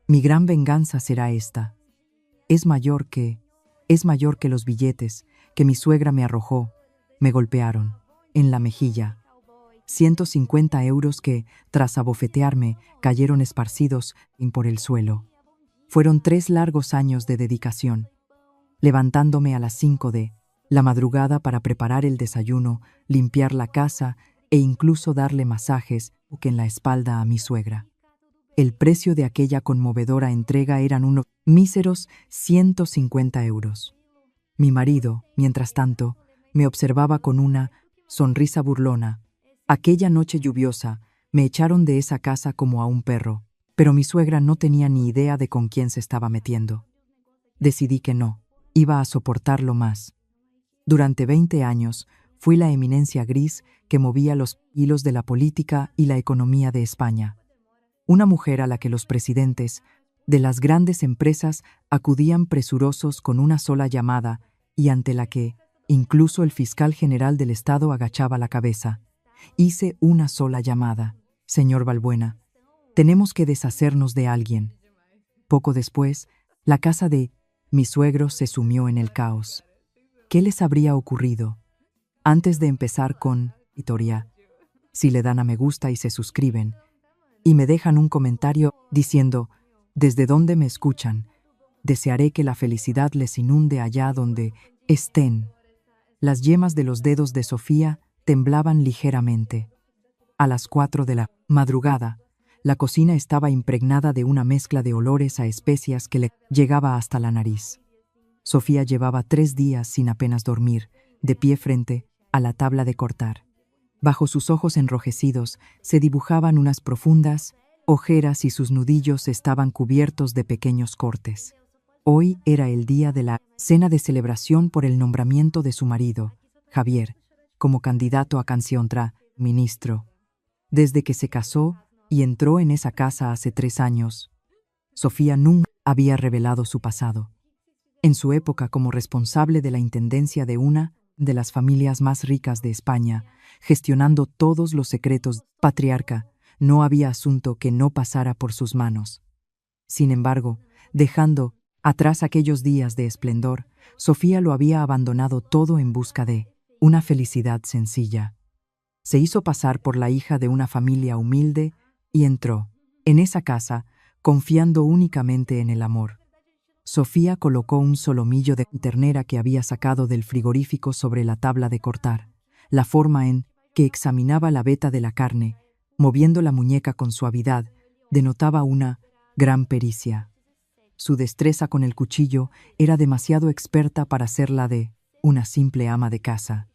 Mi gran venganza será esta. Es mayor que los billetes que mi suegra me arrojó, me golpearon, en la mejilla. 150 euros que, tras abofetearme, cayeron esparcidos por el suelo. Fueron 3 largos años de dedicación, levantándome a las 5 de la madrugada para preparar el desayuno, limpiar la casa e incluso darle masajes en la espalda a mi suegra. El precio de aquella conmovedora entrega eran unos míseros 150 euros. Mi marido, mientras tanto, me observaba con una sonrisa burlona. Aquella noche lluviosa, me echaron de esa casa como a un perro, pero mi suegra no tenía ni idea de con quién se estaba metiendo. Decidí que no, iba a soportarlo más. Durante 20 años, fui la eminencia gris que movía los hilos de la política y la economía de España. Una mujer a la que los presidentes de las grandes empresas acudían presurosos con una sola llamada y ante la que incluso el fiscal general del Estado agachaba la cabeza. Hice una sola llamada. Señor Balbuena, tenemos que deshacernos de alguien. Poco después, la casa de mi suegro se sumió en el caos. ¿Qué les habría ocurrido? Antes de empezar con historia, si le dan a me gusta y se suscriben, y me dejan un comentario diciendo, ¿desde dónde me escuchan? Desearé que la felicidad les inunde allá donde estén. Las yemas de los dedos de Sofía temblaban ligeramente. A las 4 de la madrugada, la cocina estaba impregnada de una mezcla de olores a especias que le llegaba hasta la nariz. Sofía llevaba 3 días sin apenas dormir, de pie frente a la tabla de cortar. Bajo sus ojos enrojecidos se dibujaban unas profundas ojeras y sus nudillos estaban cubiertos de pequeños cortes. Hoy era el día de la cena de celebración por el nombramiento de su marido, Javier, como candidato a Canciontra, ministro. Desde que se casó y entró en esa casa hace 3 años, Sofía nunca había revelado su pasado. En su época como responsable de la intendencia de una de las familias más ricas de España, gestionando todos los secretos patriarca, no había asunto que no pasara por sus manos. Sin embargo, dejando atrás aquellos días de esplendor, Sofía lo había abandonado todo en busca de una felicidad sencilla. Se hizo pasar por la hija de una familia humilde y entró en esa casa confiando únicamente en el amor. Sofía colocó un solomillo de ternera que había sacado del frigorífico sobre la tabla de cortar. La forma en que examinaba la veta de la carne, moviendo la muñeca con suavidad, denotaba una gran pericia. Su destreza con el cuchillo era demasiado experta para ser la de una simple ama de casa.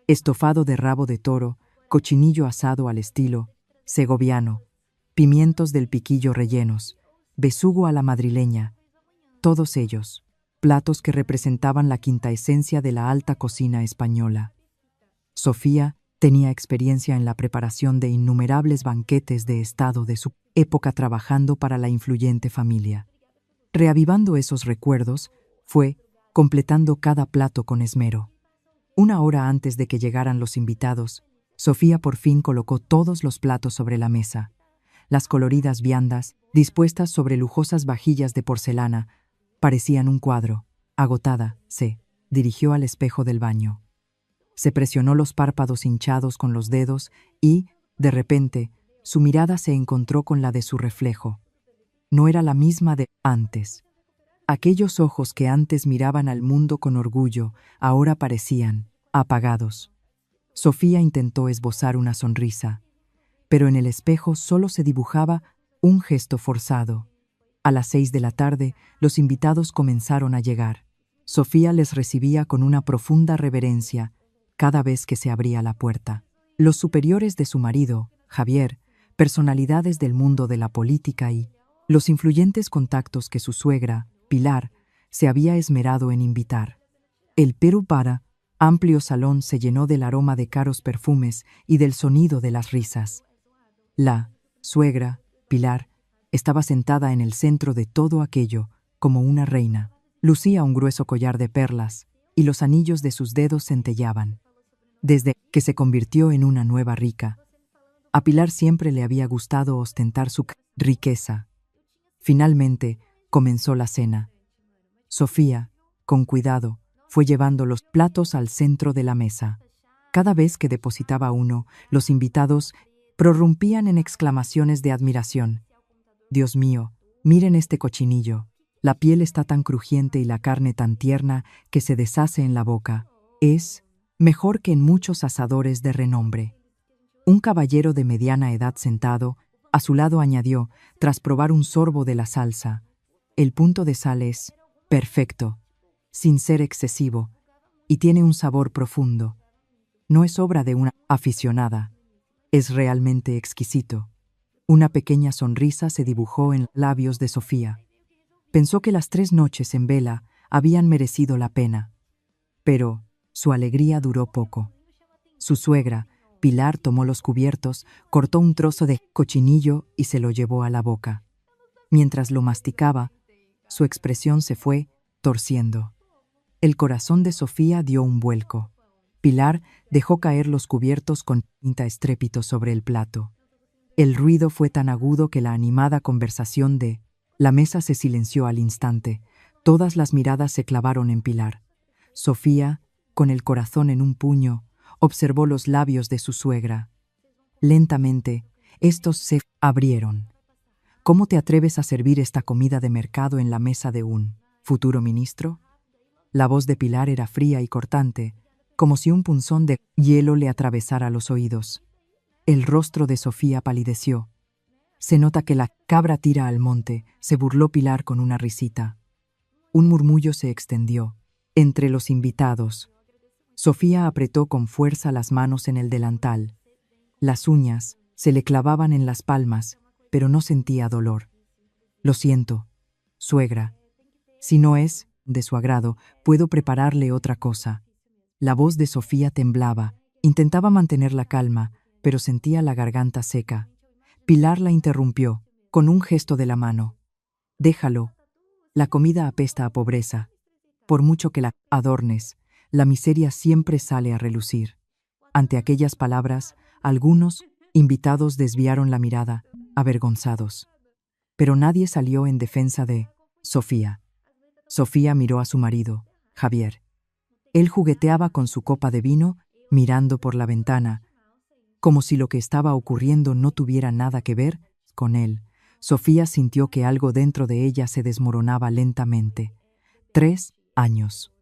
Estofado de rabo de toro, cochinillo asado al estilo segoviano, pimientos del piquillo rellenos, besugo a la madrileña, todos ellos, platos que representaban la quinta esencia de la alta cocina española. Sofía tenía experiencia en la preparación de innumerables banquetes de estado de su época trabajando para la influyente familia. Reavivando esos recuerdos, fue completando cada plato con esmero. 1 hora antes de que llegaran los invitados, Sofía por fin colocó todos los platos sobre la mesa. Las coloridas viandas, dispuestas sobre lujosas vajillas de porcelana, parecían un cuadro. Agotada, se dirigió al espejo del baño. Se presionó los párpados hinchados con los dedos y, de repente, su mirada se encontró con la de su reflejo. No era la misma de antes. Aquellos ojos que antes miraban al mundo con orgullo, ahora parecían apagados. Sofía intentó esbozar una sonrisa, pero en el espejo solo se dibujaba un gesto forzado. A las 6 de la tarde, los invitados comenzaron a llegar. Sofía les recibía con una profunda reverencia cada vez que se abría la puerta. Los superiores de su marido, Javier, personalidades del mundo de la política y los influyentes contactos que su suegra, Pilar, se había esmerado en invitar. El Perú-Para, amplio salón se llenó del aroma de caros perfumes y del sonido de las risas. La suegra, Pilar, estaba sentada en el centro de todo aquello, como una reina. Lucía un grueso collar de perlas, y los anillos de sus dedos centelleaban. Desde que se convirtió en una nueva rica, a Pilar siempre le había gustado ostentar su riqueza. Finalmente, comenzó la cena. Sofía, con cuidado, fue llevando los platos al centro de la mesa. Cada vez que depositaba uno, los invitados prorrumpían en exclamaciones de admiración. «Dios mío, miren este cochinillo. La piel está tan crujiente y la carne tan tierna que se deshace en la boca. Es mejor que en muchos asadores de renombre». Un caballero de mediana edad sentado, a su lado añadió, tras probar un sorbo de la salsa: «El punto de sal es perfecto, sin ser excesivo, y tiene un sabor profundo. No es obra de una aficionada. Es realmente exquisito». Una pequeña sonrisa se dibujó en los labios de Sofía. Pensó que las 3 noches en vela habían merecido la pena. Pero su alegría duró poco. Su suegra, Pilar, tomó los cubiertos, cortó un trozo de cochinillo y se lo llevó a la boca. Mientras lo masticaba, su expresión se fue torciendo. El corazón de Sofía dio un vuelco. Pilar dejó caer los cubiertos con estrépito sobre el plato. El ruido fue tan agudo que la animada conversación de la mesa se silenció al instante. Todas las miradas se clavaron en Pilar. Sofía, con el corazón en un puño, observó los labios de su suegra. Lentamente, estos se abrieron. «¿Cómo te atreves a servir esta comida de mercado en la mesa de un futuro ministro?» La voz de Pilar era fría y cortante, como si un punzón de hielo le atravesara los oídos. El rostro de Sofía palideció. «Se nota que la cabra tira al monte», se burló Pilar con una risita. Un murmullo se extendió entre los invitados. Sofía apretó con fuerza las manos en el delantal. Las uñas se le clavaban en las palmas, pero no sentía dolor. «Lo siento, suegra. Si no es de su agrado, puedo prepararle otra cosa». La voz de Sofía temblaba. Intentaba mantener la calma, pero sentía la garganta seca. Pilar la interrumpió, con un gesto de la mano. «Déjalo. La comida apesta a pobreza. Por mucho que la adornes, la miseria siempre sale a relucir». Ante aquellas palabras, algunos invitados desviaron la mirada, avergonzados. Pero nadie salió en defensa de Sofía. Sofía miró a su marido, Javier. Él jugueteaba con su copa de vino, mirando por la ventana, como si lo que estaba ocurriendo no tuviera nada que ver con él. Sofía sintió que algo dentro de ella se desmoronaba lentamente. 3 años.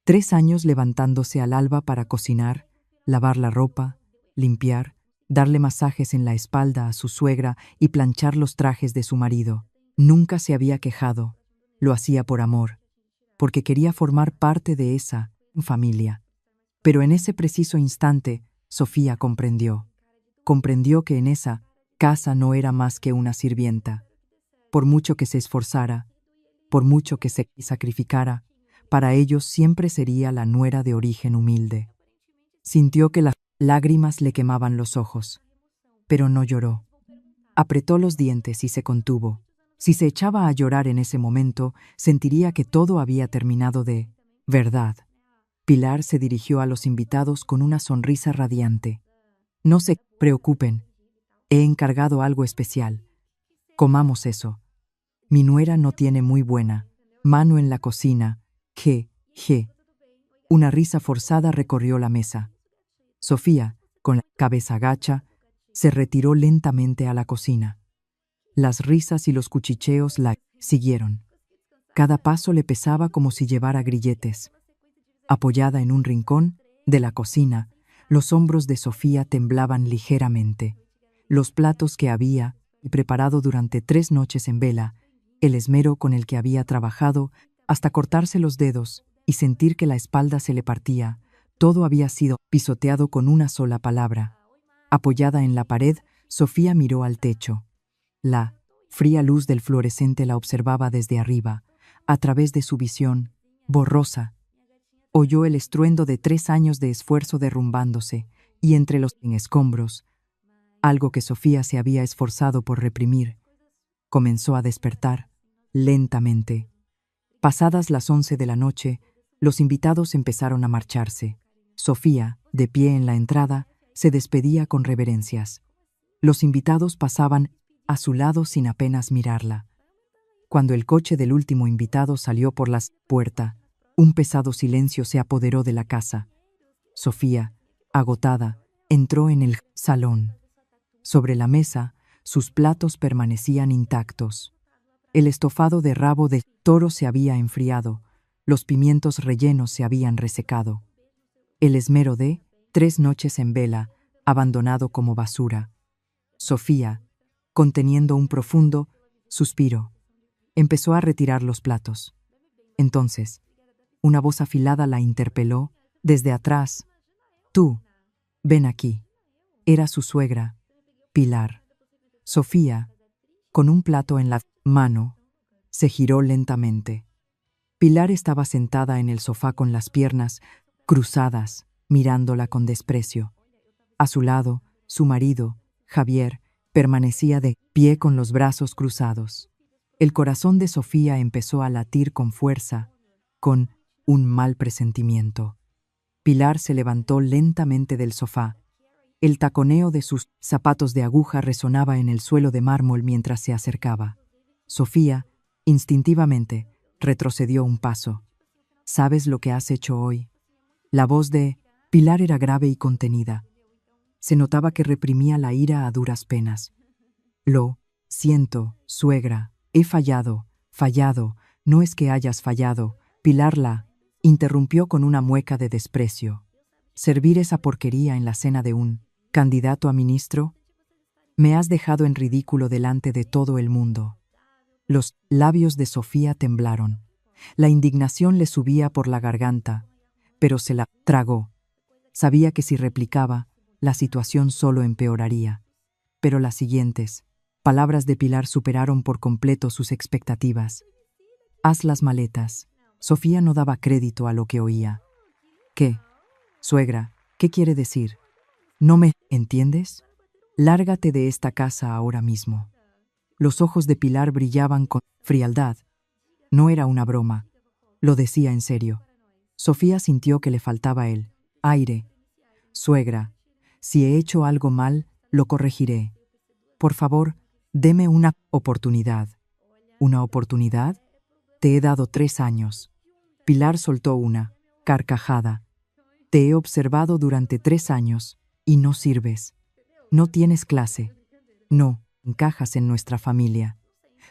3 años levantándose al alba para cocinar, lavar la ropa, limpiar, darle masajes en la espalda a su suegra y planchar los trajes de su marido. Nunca se había quejado. Lo hacía por amor, porque quería formar parte de esa familia. Pero en ese preciso instante, Sofía comprendió. Comprendió que en esa casa no era más que una sirvienta. Por mucho que se esforzara, por mucho que se sacrificara, para ellos siempre sería la nuera de origen humilde. Sintió que las lágrimas le quemaban los ojos, pero no lloró. Apretó los dientes y se contuvo. Si se echaba a llorar en ese momento, sentiría que todo había terminado de verdad. Pilar se dirigió a los invitados con una sonrisa radiante. «No se preocupen. He encargado algo especial. Comamos eso. Mi nuera no tiene muy buena mano en la cocina. Je. Una risa forzada recorrió la mesa. Sofía, con la cabeza gacha, se retiró lentamente a la cocina. Las risas y los cuchicheos la siguieron. Cada paso le pesaba como si llevara grilletes. Apoyada en un rincón de la cocina, los hombros de Sofía temblaban ligeramente. Los platos que había preparado durante 3 noches en vela, el esmero con el que había trabajado hasta cortarse los dedos y sentir que la espalda se le partía, todo había sido pisoteado con una sola palabra. Apoyada en la pared, Sofía miró al techo. La fría luz del fluorescente la observaba desde arriba, a través de su visión, borrosa. Oyó el estruendo de 3 años de esfuerzo derrumbándose, y entre los escombros, algo que Sofía se había esforzado por reprimir, comenzó a despertar, lentamente. Pasadas las 11 de la noche, los invitados empezaron a marcharse. Sofía, de pie en la entrada, se despedía con reverencias. Los invitados pasaban a su lado sin apenas mirarla. Cuando el coche del último invitado salió por la puerta, un pesado silencio se apoderó de la casa. Sofía, agotada, entró en el salón. Sobre la mesa, sus platos permanecían intactos. El estofado de rabo de toro se había enfriado, los pimientos rellenos se habían resecado. El esmero de 3 noches en vela, abandonado como basura. Sofía, conteniendo un profundo suspiro, empezó a retirar los platos. Entonces, una voz afilada la interpeló desde atrás. «Tú, ven aquí». Era su suegra, Pilar. Sofía, con un plato en la mano, se giró lentamente. Pilar estaba sentada en el sofá con las piernas cruzadas, mirándola con desprecio. A su lado, su marido, Javier, permanecía de pie con los brazos cruzados. El corazón de Sofía empezó a latir con fuerza, con un mal presentimiento. Pilar se levantó lentamente del sofá. El taconeo de sus zapatos de aguja resonaba en el suelo de mármol mientras se acercaba. Sofía, instintivamente, retrocedió un paso. «¿Sabes lo que has hecho hoy?». La voz de Pilar era grave y contenida. Se notaba que reprimía la ira a duras penas. «Lo siento, suegra, he fallado, no es que hayas fallado». Pilar la interrumpió con una mueca de desprecio. «¿Servir esa porquería en la cena de un candidato a ministro? Me has dejado en ridículo delante de todo el mundo». Los labios de Sofía temblaron. La indignación le subía por la garganta, pero se la tragó. Sabía que si replicaba, la situación solo empeoraría. Pero las siguientes palabras de Pilar superaron por completo sus expectativas. «Haz las maletas». Sofía no daba crédito a lo que oía. «¿Qué? Suegra, ¿qué quiere decir? ¿No me entiendes? Lárgate de esta casa ahora mismo». Los ojos de Pilar brillaban con frialdad. No era una broma. Lo decía en serio. Sofía sintió que le faltaba el aire. «Suegra, si he hecho algo mal, lo corregiré. Por favor, deme una oportunidad». «¿Una oportunidad? Te he dado 3 años». Pilar soltó una carcajada. «Te he observado durante 3 años y no sirves. No tienes clase. No encajas en nuestra familia».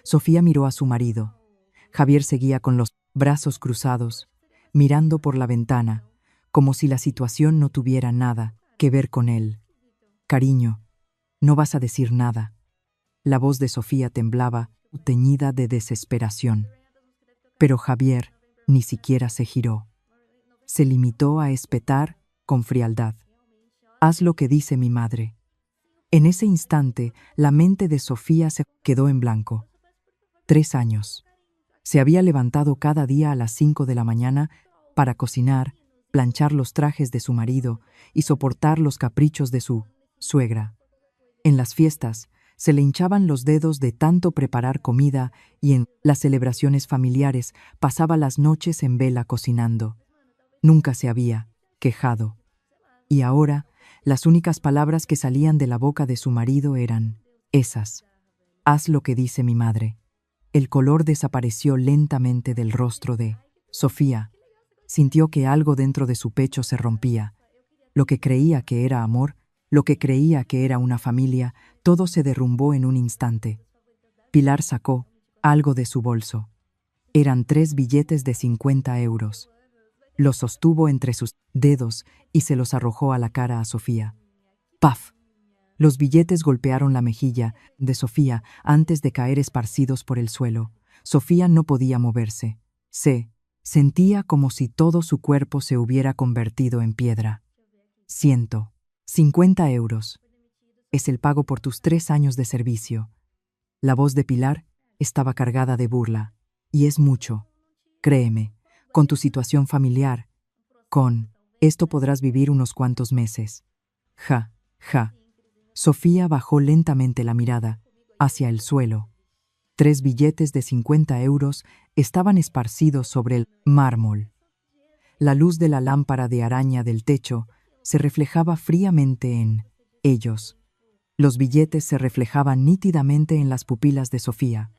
Sofía miró a su marido. Javier seguía con los brazos cruzados, mirando por la ventana, como si la situación no tuviera nada que ver con él. «Cariño, no vas a decir nada». La voz de Sofía temblaba, teñida de desesperación. Pero Javier ni siquiera se giró. Se limitó a espetar con frialdad. «Haz lo que dice mi madre». En ese instante, la mente de Sofía se quedó en blanco. 3 años. Se había levantado cada día a las 5 de la mañana para cocinar, planchar los trajes de su marido y soportar los caprichos de su suegra. En las fiestas, se le hinchaban los dedos de tanto preparar comida y en las celebraciones familiares pasaba las noches en vela cocinando. Nunca se había quejado. Y ahora, las únicas palabras que salían de la boca de su marido eran esas: «Haz lo que dice mi madre». El color desapareció lentamente del rostro de Sofía. Sintió que algo dentro de su pecho se rompía. Lo que creía que era amor, lo que creía que era una familia, todo se derrumbó en un instante. Pilar sacó algo de su bolso. Eran 3 billetes de 50 euros. Los sostuvo entre sus dedos y se los arrojó a la cara a Sofía. ¡Paf! Los billetes golpearon la mejilla de Sofía antes de caer esparcidos por el suelo. Sofía no podía moverse. Se sentía como si todo su cuerpo se hubiera convertido en piedra. 150 euros. Es el pago por tus 3 años de servicio. La voz de Pilar estaba cargada de burla. Y es mucho. Créeme, con tu situación familiar, con esto podrás vivir unos cuantos meses. Ja, ja. Sofía bajó lentamente la mirada hacia el suelo. 3 billetes de 50 euros estaban esparcidos sobre el mármol. La luz de la lámpara de araña del techo se reflejaba fríamente en ellos. Los billetes se reflejaban nítidamente en las pupilas de Sofía.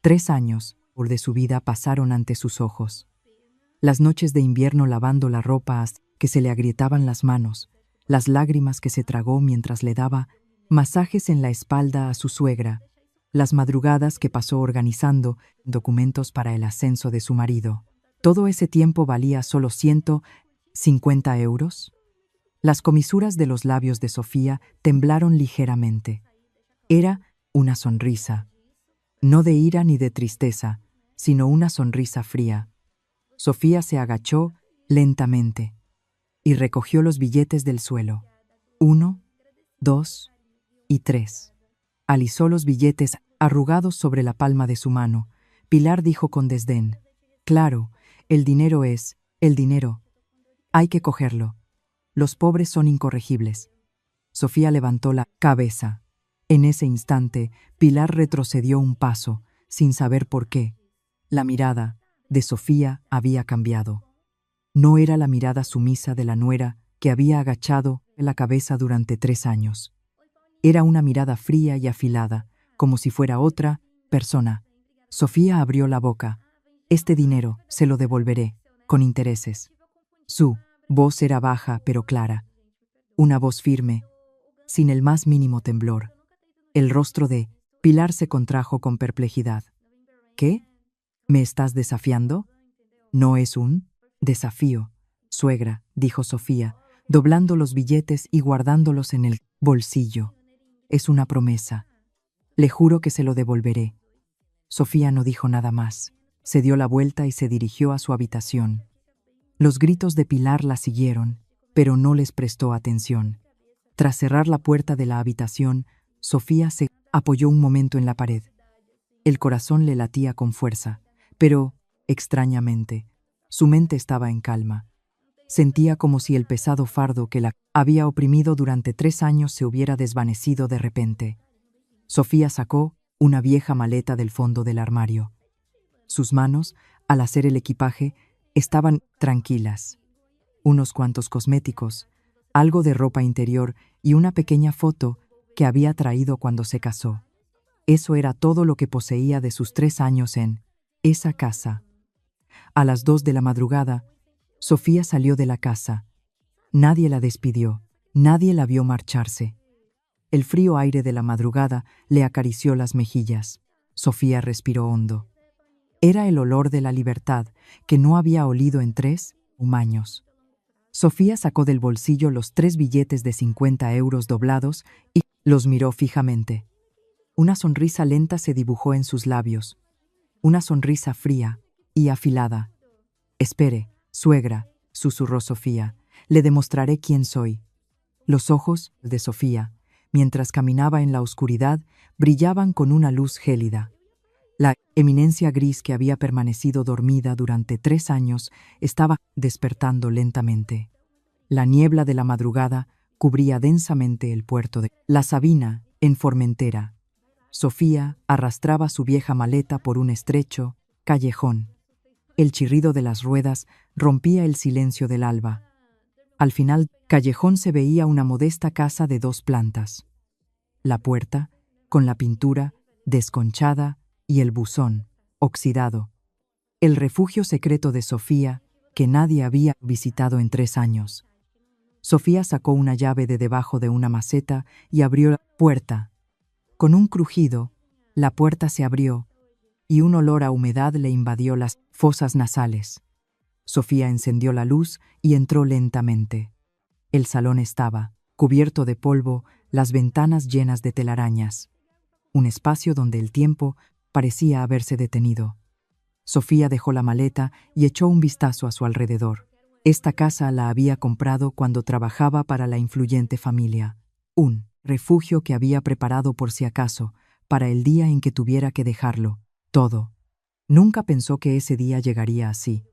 3 años de su vida pasaron ante sus ojos. Las noches de invierno lavando la ropa hasta que se le agrietaban las manos, las lágrimas que se tragó mientras le daba masajes en la espalda a su suegra, las madrugadas que pasó organizando documentos para el ascenso de su marido. ¿Todo ese tiempo valía solo 150 euros? Las comisuras de los labios de Sofía temblaron ligeramente. Era una sonrisa, no de ira ni de tristeza, sino una sonrisa fría. Sofía se agachó lentamente y recogió los billetes del suelo. 1, 2 y 3. Alisó los billetes arrugados sobre la palma de su mano. Pilar dijo con desdén: «Claro, el dinero es el dinero. Hay que cogerlo. Los pobres son incorregibles». Sofía levantó la cabeza. En ese instante, Pilar retrocedió un paso, sin saber por qué. La mirada de Sofía había cambiado. No era la mirada sumisa de la nuera que había agachado la cabeza durante 3 años. Era una mirada fría y afilada, como si fuera otra persona. Sofía abrió la boca. «Este dinero se lo devolveré, con intereses». Su voz era baja pero clara. Una voz firme, sin el más mínimo temblor. El rostro de Pilar se contrajo con perplejidad. «¿Qué? ¿Me estás desafiando?» «No es un desafío, suegra», dijo Sofía, doblando los billetes y guardándolos en el bolsillo. «Es una promesa. Le juro que se lo devolveré». Sofía no dijo nada más. Se dio la vuelta y se dirigió a su habitación. Los gritos de Pilar la siguieron, pero no les prestó atención. Tras cerrar la puerta de la habitación, Sofía se apoyó un momento en la pared. El corazón le latía con fuerza, pero, extrañamente, su mente estaba en calma. Sentía como si el pesado fardo que la había oprimido durante 3 años se hubiera desvanecido de repente. Sofía sacó una vieja maleta del fondo del armario. Sus manos, al hacer el equipaje, estaban tranquilas. Unos cuantos cosméticos, algo de ropa interior y una pequeña foto que había traído cuando se casó. Eso era todo lo que poseía de sus 3 años en esa casa. A las 2 de la madrugada, Sofía salió de la casa. Nadie la despidió, nadie la vio marcharse. El frío aire de la madrugada le acarició las mejillas. Sofía respiró hondo. Era el olor de la libertad que no había olido en 3 años. Sofía sacó del bolsillo los 3 billetes de 50 euros doblados y los miró fijamente. Una sonrisa lenta se dibujó en sus labios. Una sonrisa fría y afilada. «Espere, suegra», susurró Sofía. «Le demostraré quién soy». Los ojos de Sofía, mientras caminaba en la oscuridad, brillaban con una luz gélida. La eminencia gris que había permanecido dormida durante 3 años estaba despertando lentamente. La niebla de la madrugada cubría densamente el puerto de La Sabina, en Formentera. Sofía arrastraba su vieja maleta por un estrecho callejón. El chirrido de las ruedas rompía el silencio del alba. Al final callejón se veía una modesta casa de 2 plantas. La puerta, con la pintura, desconchada, y el buzón, oxidado. El refugio secreto de Sofía, que nadie había visitado en 3 años. Sofía sacó una llave de debajo de una maceta y abrió la puerta. Con un crujido, la puerta se abrió y un olor a humedad le invadió las fosas nasales. Sofía encendió la luz y entró lentamente. El salón estaba cubierto de polvo, las ventanas llenas de telarañas. Un espacio donde el tiempo parecía haberse detenido. Sofía dejó la maleta y echó un vistazo a su alrededor. Esta casa la había comprado cuando trabajaba para la influyente familia. Un refugio que había preparado por si acaso, para el día en que tuviera que dejarlo todo. Nunca pensó que ese día llegaría así.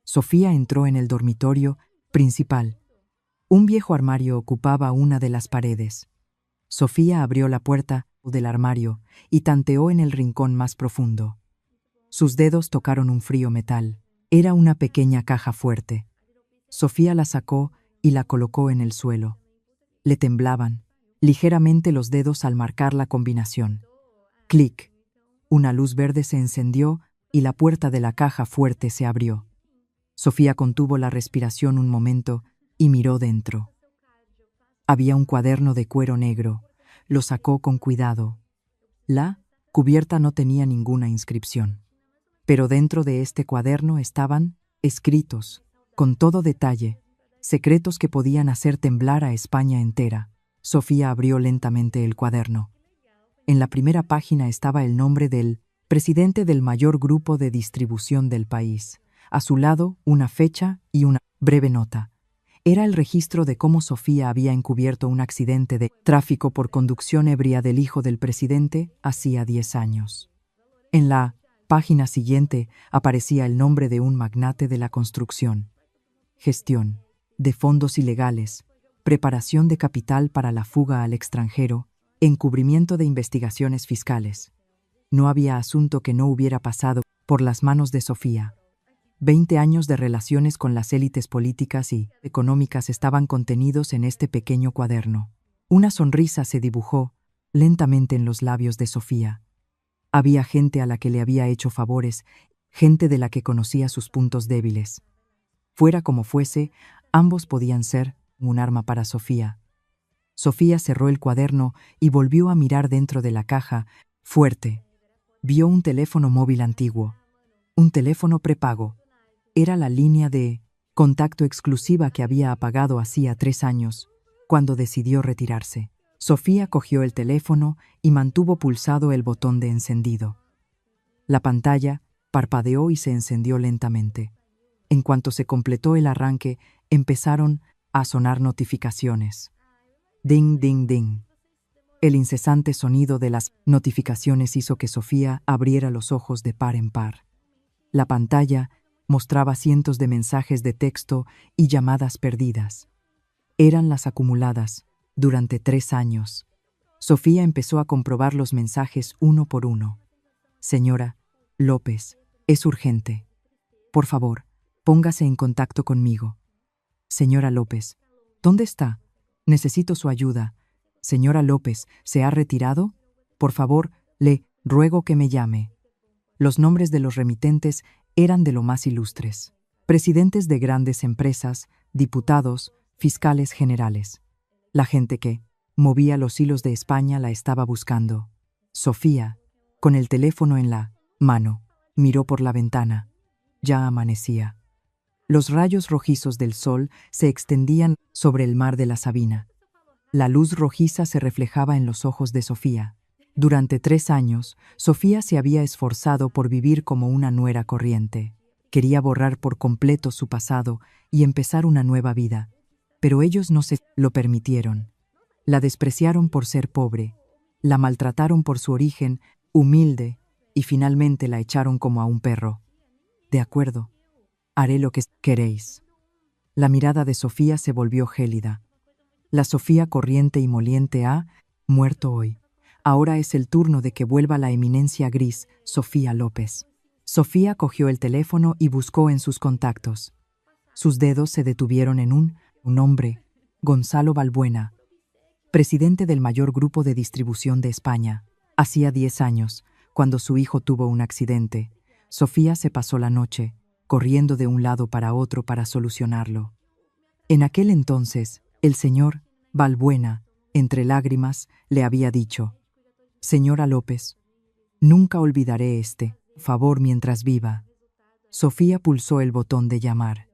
Sofía entró en el dormitorio principal. Un viejo armario ocupaba una de las paredes. Sofía abrió la puerta del armario y tanteó en el rincón más profundo. Sus dedos tocaron un frío metal. Era una pequeña caja fuerte. Sofía la sacó y la colocó en el suelo. Le temblaban ligeramente los dedos al marcar la combinación. Clic. Una luz verde se encendió y la puerta de la caja fuerte se abrió. Sofía contuvo la respiración un momento y miró dentro. Había un cuaderno de cuero negro. Lo sacó con cuidado. La cubierta no tenía ninguna inscripción. Pero dentro de este cuaderno estaban escritos, con todo detalle, secretos que podían hacer temblar a España entera. Sofía abrió lentamente el cuaderno. En la primera página estaba el nombre del presidente del mayor grupo de distribución del país. A su lado, una fecha y una breve nota. Era el registro de cómo Sofía había encubierto un accidente de tráfico por conducción ebria del hijo del presidente hacía 10 años. En la página siguiente aparecía el nombre de un magnate de la construcción. Gestión de fondos ilegales, preparación de capital para la fuga al extranjero, encubrimiento de investigaciones fiscales. No había asunto que no hubiera pasado por las manos de Sofía. 20 años de relaciones con las élites políticas y económicas estaban contenidos en este pequeño cuaderno. Una sonrisa se dibujó lentamente en los labios de Sofía. Había gente a la que le había hecho favores, gente de la que conocía sus puntos débiles. Fuera como fuese, ambos podían ser un arma para Sofía. Sofía cerró el cuaderno y volvió a mirar dentro de la caja, fuerte. Vio un teléfono móvil antiguo, un teléfono prepago. Era la línea de contacto exclusiva que había apagado hacía 3 años, cuando decidió retirarse. Sofía cogió el teléfono y mantuvo pulsado el botón de encendido. La pantalla parpadeó y se encendió lentamente. En cuanto se completó el arranque, empezaron a sonar notificaciones. Ding, ding, ding. El incesante sonido de las notificaciones hizo que Sofía abriera los ojos de par en par. La pantalla mostraba cientos de mensajes de texto y llamadas perdidas. Eran las acumuladas durante 3 años. Sofía empezó a comprobar los mensajes uno por uno. Señora López, es urgente. Por favor, póngase en contacto conmigo. Señora López, ¿dónde está? Necesito su ayuda. Señora López, ¿se ha retirado? Por favor, le ruego que me llame. Los nombres de los remitentes eran de lo más ilustres. Presidentes de grandes empresas, diputados, fiscales generales. La gente que movía los hilos de España la estaba buscando. Sofía, con el teléfono en la mano, miró por la ventana. Ya amanecía. Los rayos rojizos del sol se extendían sobre el mar de la Sabina. La luz rojiza se reflejaba en los ojos de Sofía. Durante 3 años, Sofía se había esforzado por vivir como una nuera corriente. Quería borrar por completo su pasado y empezar una nueva vida. Pero ellos no se lo permitieron. La despreciaron por ser pobre, la maltrataron por su origen humilde y finalmente la echaron como a un perro. De acuerdo, haré lo que queréis. La mirada de Sofía se volvió gélida. La Sofía corriente y moliente ha muerto hoy. Ahora es el turno de que vuelva la eminencia gris, Sofía López. Sofía cogió el teléfono y buscó en sus contactos. Sus dedos se detuvieron en un hombre, Gonzalo Balbuena, presidente del mayor grupo de distribución de España. Hacía 10 años, cuando su hijo tuvo un accidente, Sofía se pasó la noche, corriendo de un lado para otro para solucionarlo. En aquel entonces, el señor Balbuena, entre lágrimas, le había dicho: «Señora López, nunca olvidaré este favor mientras viva». Sofía pulsó el botón de llamar.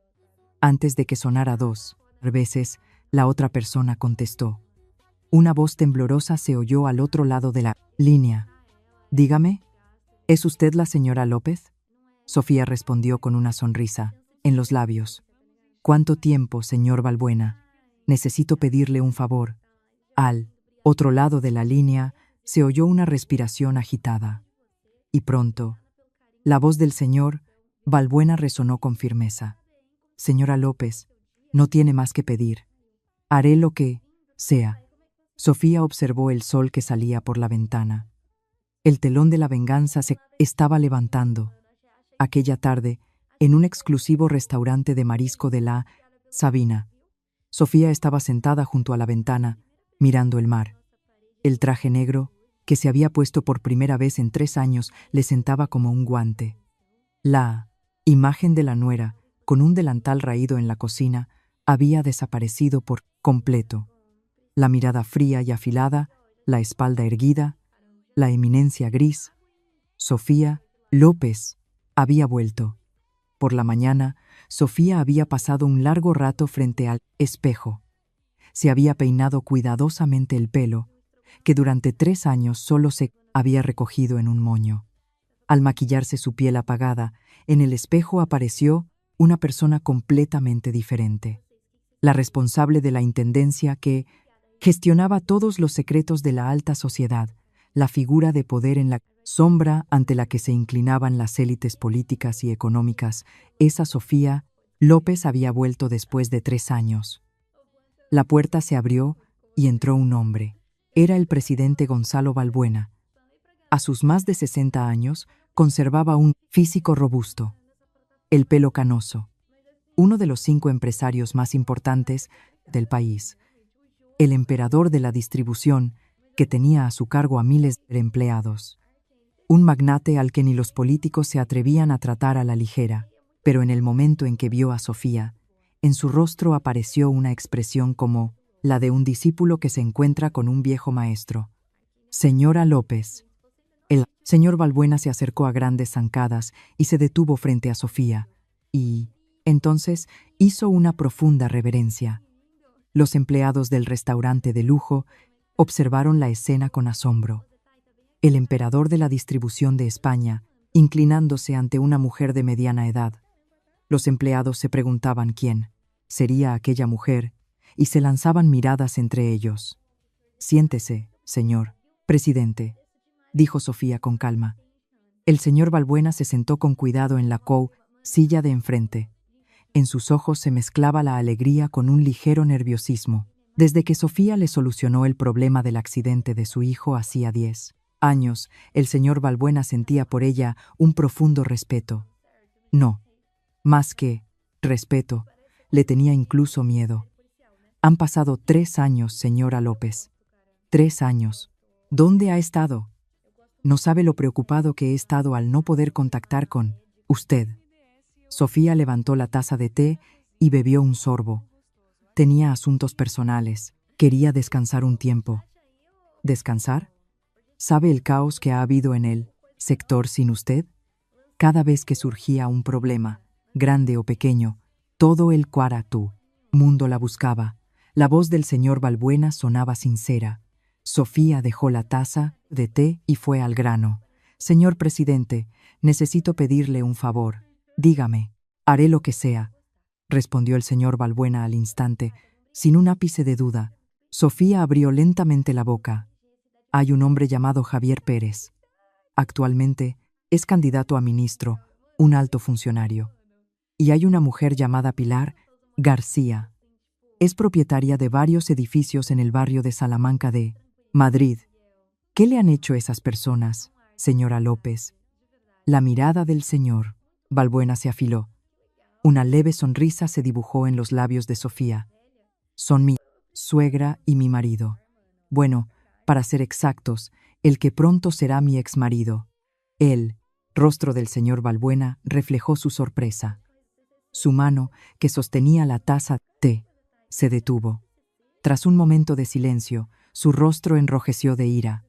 Antes de que sonara 2 veces, la otra persona contestó. Una voz temblorosa se oyó al otro lado de la línea. «Dígame, ¿es usted la señora López?». Sofía respondió con una sonrisa en los labios. «¿Cuánto tiempo, señor Balbuena? Necesito pedirle un favor». Al otro lado de la línea se oyó una respiración agitada. Y pronto, la voz del señor Balbuena resonó con firmeza. «Señora López, no tiene más que pedir. Haré lo que sea». Sofía observó el sol que salía por la ventana. El telón de la venganza se estaba levantando. Aquella tarde, en un exclusivo restaurante de marisco de la Sabina, Sofía estaba sentada junto a la ventana, mirando el mar. El traje negro que se había puesto por primera vez en 3 años, le sentaba como un guante. La imagen de la nuera, con un delantal raído en la cocina, había desaparecido por completo. La mirada fría y afilada, la espalda erguida, la eminencia gris. Sofía López había vuelto. Por la mañana, Sofía había pasado un largo rato frente al espejo. Se había peinado cuidadosamente el pelo, que durante 3 años solo se había recogido en un moño. Al maquillarse su piel apagada, en el espejo apareció una persona completamente diferente. La responsable de la intendencia que gestionaba todos los secretos de la alta sociedad, la figura de poder en la sombra ante la que se inclinaban las élites políticas y económicas. Esa Sofía López había vuelto después de 3 años. La puerta se abrió y entró un hombre. Era el presidente Gonzalo Balbuena. A sus más de 60 años, conservaba un físico robusto, el pelo canoso, uno de los 5 empresarios más importantes del país, el emperador de la distribución, que tenía a su cargo a miles de empleados. Un magnate al que ni los políticos se atrevían a tratar a la ligera, pero en el momento en que vio a Sofía, en su rostro apareció una expresión como la de un discípulo que se encuentra con un viejo maestro. Señora López. El señor Balbuena se acercó a grandes zancadas y se detuvo frente a Sofía, y entonces hizo una profunda reverencia. Los empleados del restaurante de lujo observaron la escena con asombro. El emperador de la distribución de España, inclinándose ante una mujer de mediana edad. Los empleados se preguntaban quién sería aquella mujer y se lanzaban miradas entre ellos. «Siéntese, señor presidente», dijo Sofía con calma. El señor Balbuena se sentó con cuidado en la silla de enfrente. En sus ojos se mezclaba la alegría con un ligero nerviosismo. Desde que Sofía le solucionó el problema del accidente de su hijo hacía 10 años, el señor Balbuena sentía por ella un profundo respeto. No, más que respeto, le tenía incluso miedo. Han pasado 3 años, señora López. 3 años. ¿Dónde ha estado? No sabe lo preocupado que he estado al no poder contactar con usted. Sofía levantó la taza de té y bebió un sorbo. Tenía asuntos personales. Quería descansar un tiempo. ¿Descansar? ¿Sabe el caos que ha habido en el sector sin usted? Cada vez que surgía un problema, grande o pequeño, todo el cuarto mundo la buscaba. La voz del señor Balbuena sonaba sincera. Sofía dejó la taza de té y fue al grano. «Señor presidente, necesito pedirle un favor. Dígame». «Haré lo que sea», respondió el señor Balbuena al instante, sin un ápice de duda. Sofía abrió lentamente la boca. «Hay un hombre llamado Javier Pérez. Actualmente es candidato a ministro, un alto funcionario. Y hay una mujer llamada Pilar García. Es propietaria de varios edificios en el barrio de Salamanca de Madrid. ¿Qué le han hecho esas personas, señora López?» La mirada del señor Balbuena se afiló. Una leve sonrisa se dibujó en los labios de Sofía. «Son mi suegra y mi marido. Bueno, para ser exactos, el que pronto será mi exmarido». El rostro del señor Balbuena reflejó su sorpresa. Su mano, que sostenía la taza de té, se detuvo. Tras un momento de silencio, su rostro enrojeció de ira.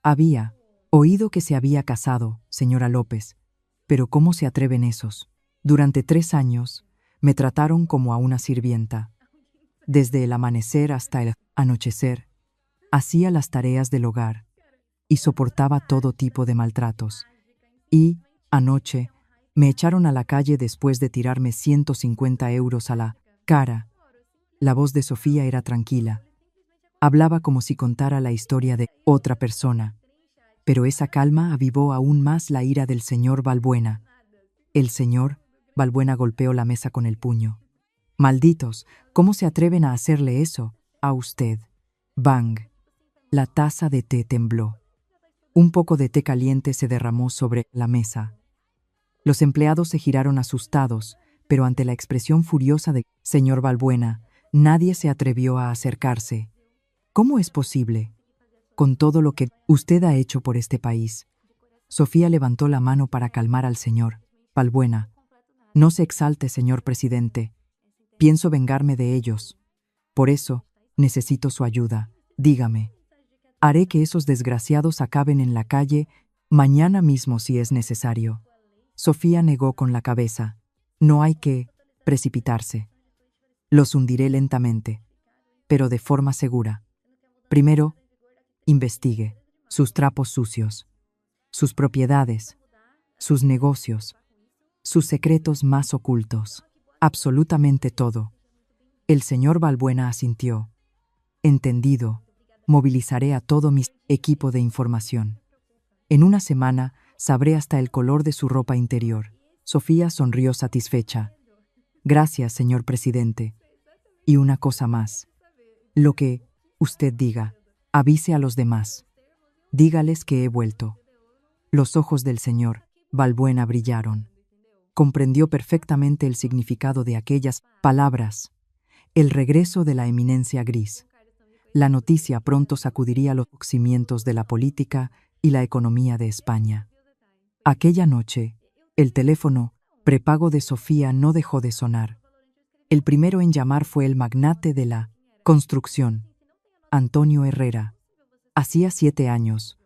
«Había oído que se había casado, señora López, pero ¿cómo se atreven esos? Durante 3 años me trataron como a una sirvienta. Desde el amanecer hasta el anochecer, hacía las tareas del hogar y soportaba todo tipo de maltratos. Y, anoche, me echaron a la calle después de tirarme 150 euros a la cara». La voz de Sofía era tranquila. Hablaba como si contara la historia de otra persona. Pero esa calma avivó aún más la ira del señor Balbuena. El señor Balbuena golpeó la mesa con el puño. «Malditos, ¿cómo se atreven a hacerle eso a usted?» Bang. La taza de té tembló. Un poco de té caliente se derramó sobre la mesa. Los empleados se giraron asustados, pero ante la expresión furiosa del señor Balbuena, nadie se atrevió a acercarse. «¿Cómo es posible? con todo lo que usted ha hecho por este país. Sofía levantó la mano para calmar al señor Balbuena. No se exalte, señor presidente. Pienso vengarme de ellos. Por eso, necesito su ayuda. Dígame. Haré que esos desgraciados acaben en la calle mañana mismo si es necesario. Sofía negó con la cabeza. No hay que precipitarse. Los hundiré lentamente, pero de forma segura. Primero, investigue sus trapos sucios, sus propiedades, sus negocios, sus secretos más ocultos, absolutamente todo. El señor Balbuena asintió. Entendido, movilizaré a todo mi equipo de información. En una semana sabré hasta el color de su ropa interior. Sofía sonrió satisfecha. Gracias, señor presidente. Y una cosa más. Lo que usted diga, avise a los demás. Dígales que he vuelto. Los ojos del señor Balbuena brillaron. Comprendió perfectamente el significado de aquellas palabras. El regreso de la eminencia gris. La noticia pronto sacudiría los cimientos de la política y la economía de España. Aquella noche, el teléfono prepago de Sofía no dejó de sonar. El primero en llamar fue el magnate de la construcción, Antonio Herrera. Hacía 7 años,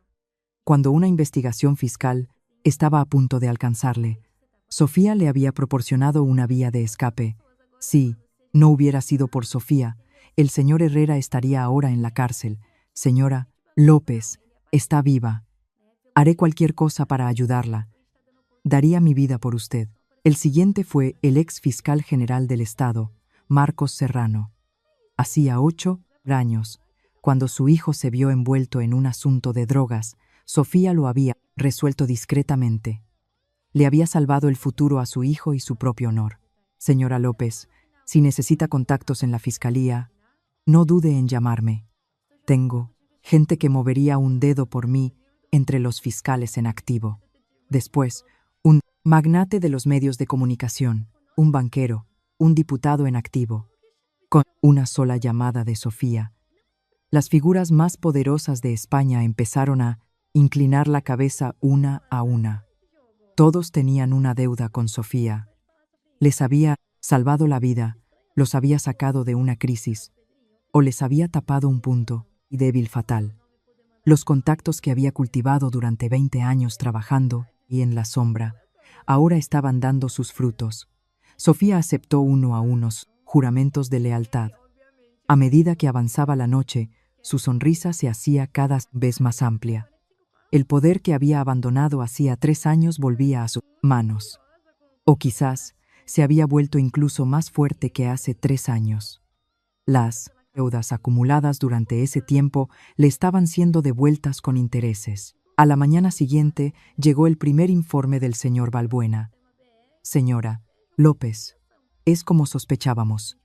cuando una investigación fiscal estaba a punto de alcanzarle, Sofía le había proporcionado una vía de escape. Si no hubiera sido por Sofía, el señor Herrera estaría ahora en la cárcel. Señora López, está viva. Haré cualquier cosa para ayudarla. Daría mi vida por usted. El siguiente fue el ex fiscal general del Estado, Marcos Serrano. Hacía 8 años, cuando su hijo se vio envuelto en un asunto de drogas, Sofía lo había resuelto discretamente. Le había salvado el futuro a su hijo y su propio honor. Señora López, si necesita contactos en la fiscalía, no dude en llamarme. Tengo gente que movería un dedo por mí entre los fiscales en activo. Después, un magnate de los medios de comunicación, un banquero, un diputado en activo. Con una sola llamada de Sofía, las figuras más poderosas de España empezaron a inclinar la cabeza una a una. Todos tenían una deuda con Sofía. Les había salvado la vida, los había sacado de una crisis, o les había tapado un punto débil fatal. Los contactos que había cultivado durante 20 años trabajando y en la sombra, ahora estaban dando sus frutos. Sofía aceptó uno a unos juramentos de lealtad. A medida que avanzaba la noche, su sonrisa se hacía cada vez más amplia. El poder que había abandonado hacía 3 años volvía a sus manos. O quizás se había vuelto incluso más fuerte que hace 3 años. Las deudas acumuladas durante ese tiempo le estaban siendo devueltas con intereses. A la mañana siguiente llegó el primer informe del señor Balbuena. Señora López, es como sospechábamos.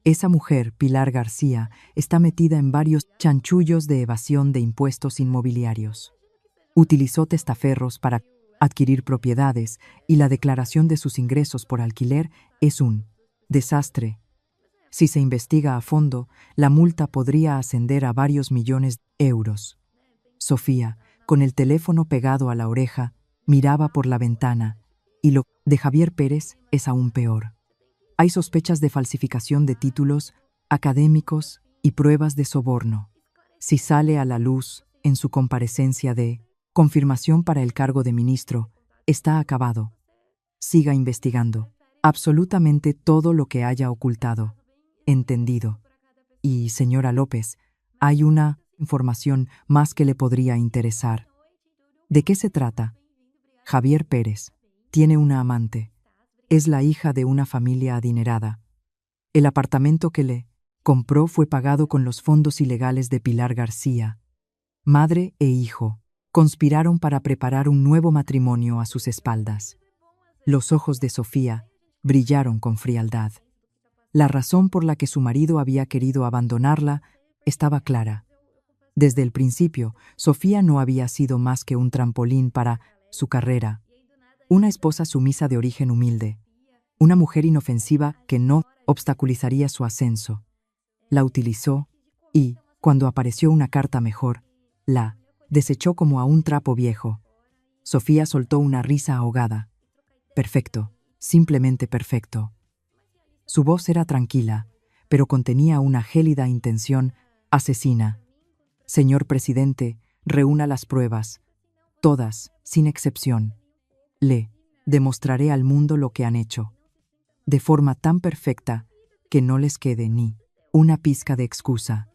Esa mujer, Pilar García, está metida en varios chanchullos de evasión de impuestos inmobiliarios. Utilizó testaferros para adquirir propiedades y la declaración de sus ingresos por alquiler es un desastre. Si se investiga a fondo, la multa podría ascender a varios millones de euros. Sofía, con el teléfono pegado a la oreja, miraba por la ventana, y lo de Javier Pérez es aún peor. Hay sospechas de falsificación de títulos académicos y pruebas de soborno. Si sale a la luz en su comparecencia de confirmación para el cargo de ministro, está acabado. Siga investigando absolutamente todo lo que haya ocultado. Entendido. Y, señora López, hay una información más que le podría interesar. ¿De qué se trata? Javier Pérez tiene una amante. Es la hija de una familia adinerada. El apartamento que le compró fue pagado con los fondos ilegales de Pilar García. Madre e hijo conspiraron para preparar un nuevo matrimonio a sus espaldas. Los ojos de Sofía brillaron con frialdad. La razón por la que su marido había querido abandonarla estaba clara. Desde el principio, Sofía no había sido más que un trampolín para su carrera. Una esposa sumisa de origen humilde. Una mujer inofensiva que no obstaculizaría su ascenso. La utilizó y, cuando apareció una carta mejor, La desechó como a un trapo viejo. Sofía soltó una risa ahogada. Perfecto, simplemente perfecto. Su voz era tranquila, pero contenía una gélida intención asesina. Señor presidente, reúna las pruebas. Todas, sin excepción. Le demostraré al mundo lo que han hecho. De forma tan perfecta que no les quede ni una pizca de excusa.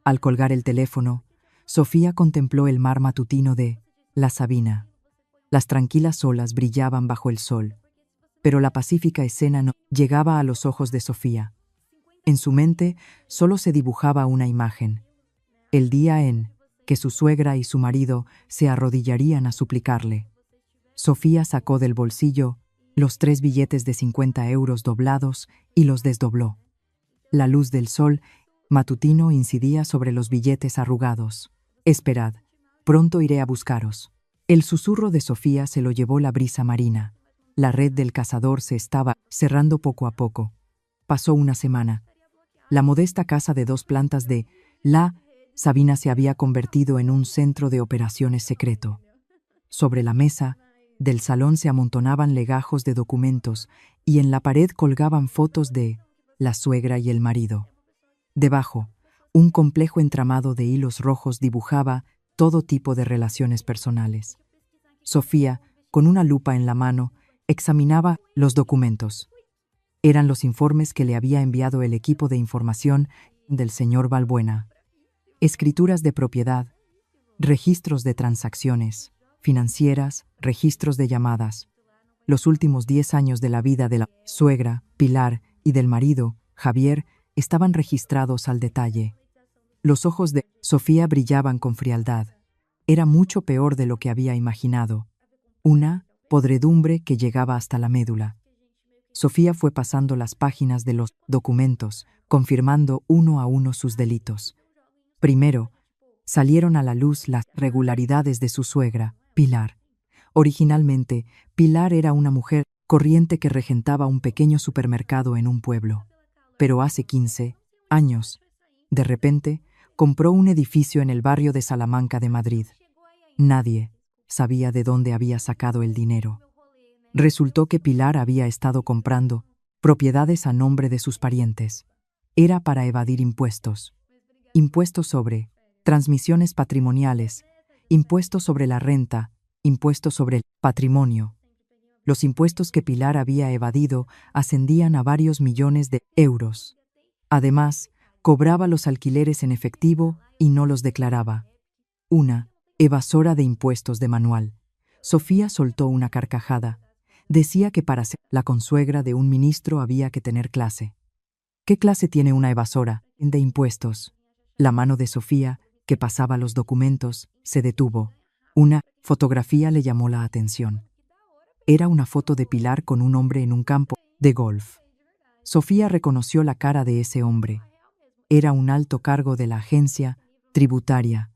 Al colgar el teléfono, Sofía contempló el mar matutino de La Sabina. Las tranquilas olas brillaban bajo el sol, pero la pacífica escena no llegaba a los ojos de Sofía. En su mente solo se dibujaba una imagen: el día en que su suegra y su marido se arrodillarían a suplicarle. Sofía sacó del bolsillo los 3 billetes de 50 euros doblados y los desdobló. La luz del sol matutino incidía sobre los billetes arrugados. Esperad, pronto iré a buscaros. El susurro de Sofía se lo llevó la brisa marina. La red del cazador se estaba cerrando poco a poco. Pasó una semana. La modesta casa de 2 plantas de La Sabina se había convertido en un centro de operaciones secreto. Sobre la mesa del salón se amontonaban legajos de documentos y en la pared colgaban fotos de la suegra y el marido. Debajo, un complejo entramado de hilos rojos dibujaba todo tipo de relaciones personales. Sofía, con una lupa en la mano, examinaba los documentos. Eran los informes que le había enviado el equipo de información del señor Balbuena. Escrituras de propiedad, registros de transacciones financieras, registros de llamadas. Los últimos 10 años de la vida de la suegra, Pilar, y del marido, Javier, estaban registrados al detalle. Los ojos de Sofía brillaban con frialdad. Era mucho peor de lo que había imaginado. Una podredumbre que llegaba hasta la médula. Sofía fue pasando las páginas de los documentos, confirmando uno a uno sus delitos. Primero, salieron a la luz las irregularidades de su suegra, Pilar. Originalmente, Pilar era una mujer corriente que regentaba un pequeño supermercado en un pueblo. Pero hace 15 años, de repente, compró un edificio en el barrio de Salamanca de Madrid. Nadie sabía de dónde había sacado el dinero. Resultó que Pilar había estado comprando propiedades a nombre de sus parientes. Era para evadir impuestos. Impuestos sobre transmisiones patrimoniales, impuestos sobre la renta, impuestos sobre el patrimonio. Los impuestos que Pilar había evadido ascendían a varios millones de euros. Además, cobraba los alquileres en efectivo y no los declaraba. Una evasora de impuestos de manual. Sofía soltó una carcajada. Decía que para ser la consuegra de un ministro había que tener clase. ¿Qué clase tiene una evasora de impuestos? La mano de Sofía, que pasaba los documentos, se detuvo. Una fotografía le llamó la atención. Era una foto de Pilar con un hombre en un campo de golf. Sofía reconoció la cara de ese hombre. Era un alto cargo de la agencia tributaria.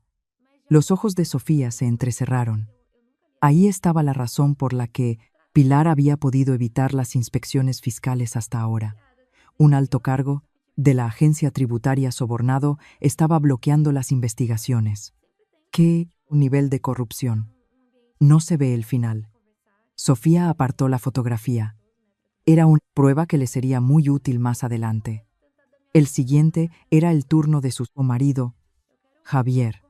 Los ojos de Sofía se entrecerraron. Ahí estaba la razón por la que Pilar había podido evitar las inspecciones fiscales hasta ahora. Un alto cargo de la agencia tributaria sobornado estaba bloqueando las investigaciones. ¡Qué nivel de corrupción! No se ve el final. Sofía apartó la fotografía. Era una prueba que le sería muy útil más adelante. El siguiente era el turno de su marido, Javier.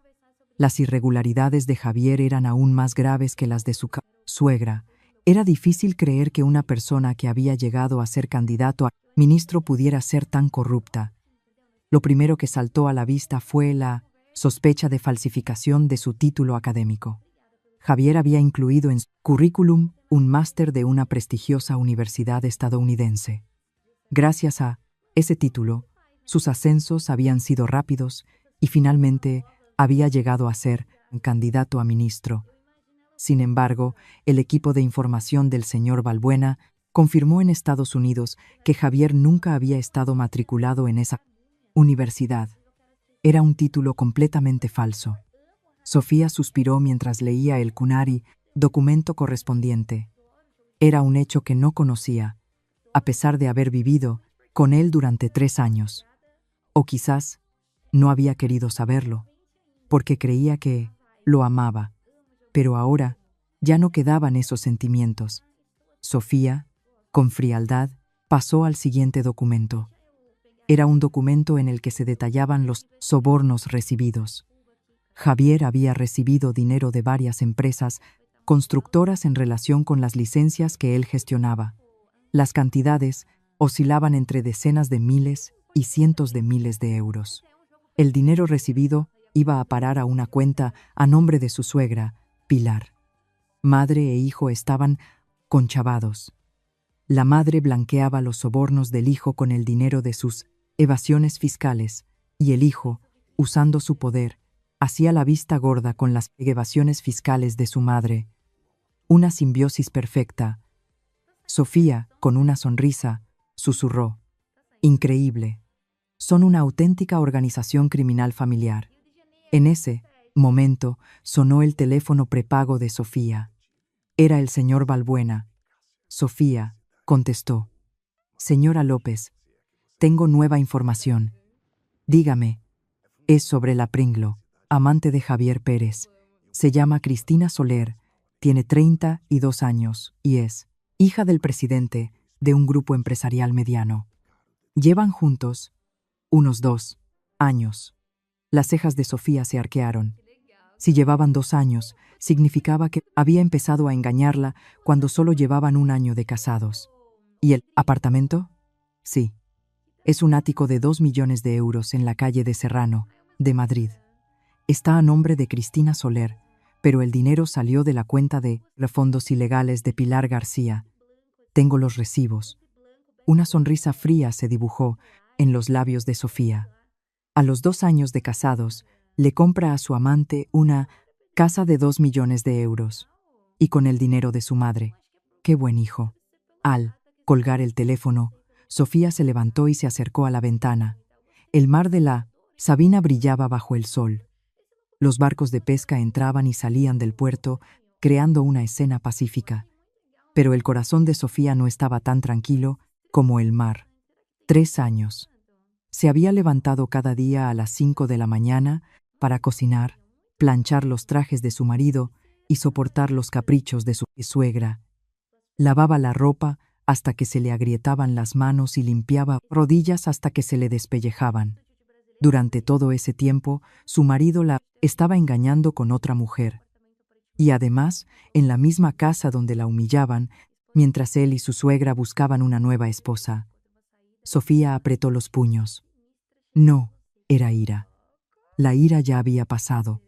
Las irregularidades de Javier eran aún más graves que las de su suegra. Era difícil creer que una persona que había llegado a ser candidato a ministro pudiera ser tan corrupta. Lo primero que saltó a la vista fue la sospecha de falsificación de su título académico. Javier había incluido en su currículum un máster de una prestigiosa universidad estadounidense. Gracias a ese título, sus ascensos habían sido rápidos y finalmente había llegado a ser candidato a ministro. Sin embargo, el equipo de información del señor Balbuena confirmó en Estados Unidos que Javier nunca había estado matriculado en esa universidad. Era un título completamente falso. Sofía suspiró mientras leía el Cunari, documento correspondiente. Era un hecho que no conocía, a pesar de haber vivido con él durante 3 años. O quizás no había querido saberlo. porque creía que lo amaba. Pero ahora ya no quedaban esos sentimientos. Sofía, con frialdad, pasó al siguiente documento. Era un documento en el que se detallaban los sobornos recibidos. Javier había recibido dinero de varias empresas constructoras en relación con las licencias que él gestionaba. Las cantidades oscilaban entre decenas de miles y cientos de miles de euros. El dinero recibido iba a parar a una cuenta a nombre de su suegra, Pilar. Madre e hijo estaban conchavados. La madre blanqueaba los sobornos del hijo con el dinero de sus evasiones fiscales, y el hijo, usando su poder, hacía la vista gorda con las evasiones fiscales de su madre. Una simbiosis perfecta. Sofía, con una sonrisa, susurró: «Increíble. Son una auténtica organización criminal familiar». En ese momento sonó el teléfono prepago de Sofía. Era el señor Balbuena. Sofía contestó: «Señora López, tengo nueva información». «Dígame». «Es sobre la Pringlo, amante de Javier Pérez. Se llama Cristina Soler, tiene 32 años y es hija del presidente de un grupo empresarial mediano. Llevan juntos unos 2 años». Las cejas de Sofía se arquearon. Si llevaban 2 años, significaba que había empezado a engañarla cuando solo llevaban 1 año de casados. ¿Y el apartamento? Sí. Es un ático de 2 millones de euros en la calle de Serrano, de Madrid. Está a nombre de Cristina Soler, pero el dinero salió de la cuenta de fondos ilegales de Pilar García. Tengo los recibos. Una sonrisa fría se dibujó en los labios de Sofía. A los 2 años de casados, le compra a su amante una casa de 2 millones de euros. Y con el dinero de su madre. ¡Qué buen hijo! Al colgar el teléfono, Sofía se levantó y se acercó a la ventana. El mar de la Sabina brillaba bajo el sol. Los barcos de pesca entraban y salían del puerto, creando una escena pacífica. Pero el corazón de Sofía no estaba tan tranquilo como el mar. 3 años. Se había levantado cada día a las 5 de la mañana para cocinar, planchar los trajes de su marido y soportar los caprichos de su suegra. Lavaba la ropa hasta que se le agrietaban las manos y limpiaba rodillas hasta que se le despellejaban. Durante todo ese tiempo, su marido la estaba engañando con otra mujer. Y además, en la misma casa donde la humillaban, mientras él y su suegra buscaban una nueva esposa. Sofía apretó los puños. No, era ira. La ira ya había pasado.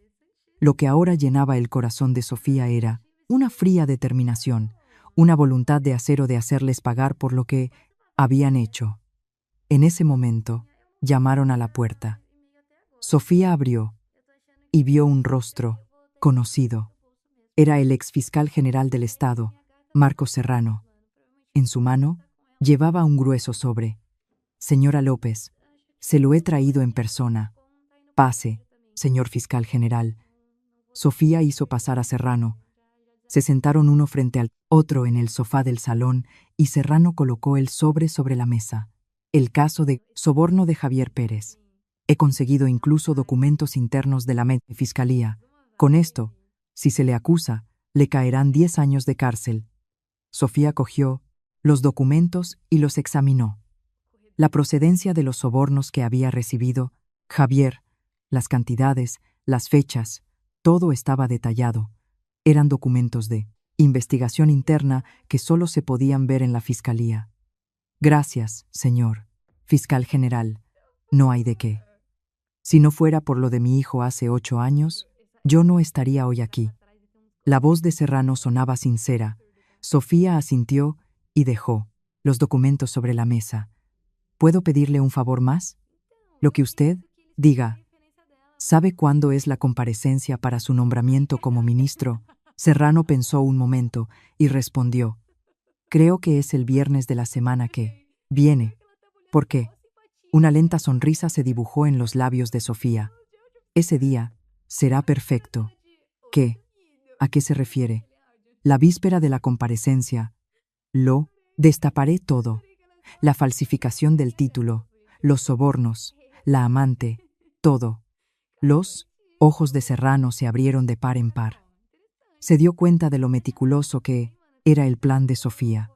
Lo que ahora llenaba el corazón de Sofía era una fría determinación, una voluntad de acero de hacerles pagar por lo que habían hecho. En ese momento, llamaron a la puerta. Sofía abrió y vio un rostro conocido. Era el exfiscal general del Estado, Marcos Serrano. En su mano llevaba un grueso sobre. «Señora López, se lo he traído en persona». «Pase, señor fiscal general». Sofía hizo pasar a Serrano. Se sentaron uno frente al otro en el sofá del salón y Serrano colocó el sobre la mesa. «El caso de soborno de Javier Pérez. He conseguido incluso documentos internos de la Fiscalía. Con esto, si se le acusa, le caerán 10 años de cárcel». Sofía cogió los documentos y los examinó. La procedencia de los sobornos que había recibido Javier, las cantidades, las fechas, todo estaba detallado. Eran documentos de investigación interna que solo se podían ver en la Fiscalía. «Gracias, señor fiscal general. No hay de qué. Si no fuera por lo de mi hijo hace 8 años, yo no estaría hoy aquí». La voz de Serrano sonaba sincera. Sofía asintió y dejó los documentos sobre la mesa. «¿Puedo pedirle un favor más?» «Lo que usted diga». «¿Sabe cuándo es la comparecencia para su nombramiento como ministro?» Serrano pensó un momento y respondió: «Creo que es el viernes de la semana que viene». «¿Por qué?» Una lenta sonrisa se dibujó en los labios de Sofía. «Ese día será perfecto». «¿Qué? ¿A qué se refiere?» «La víspera de la comparecencia. Lo destaparé todo. La falsificación del título, los sobornos, la amante, todo. Los ojos de Serrano se abrieron de par en par. Se dio cuenta de lo meticuloso que era el plan de Sofía.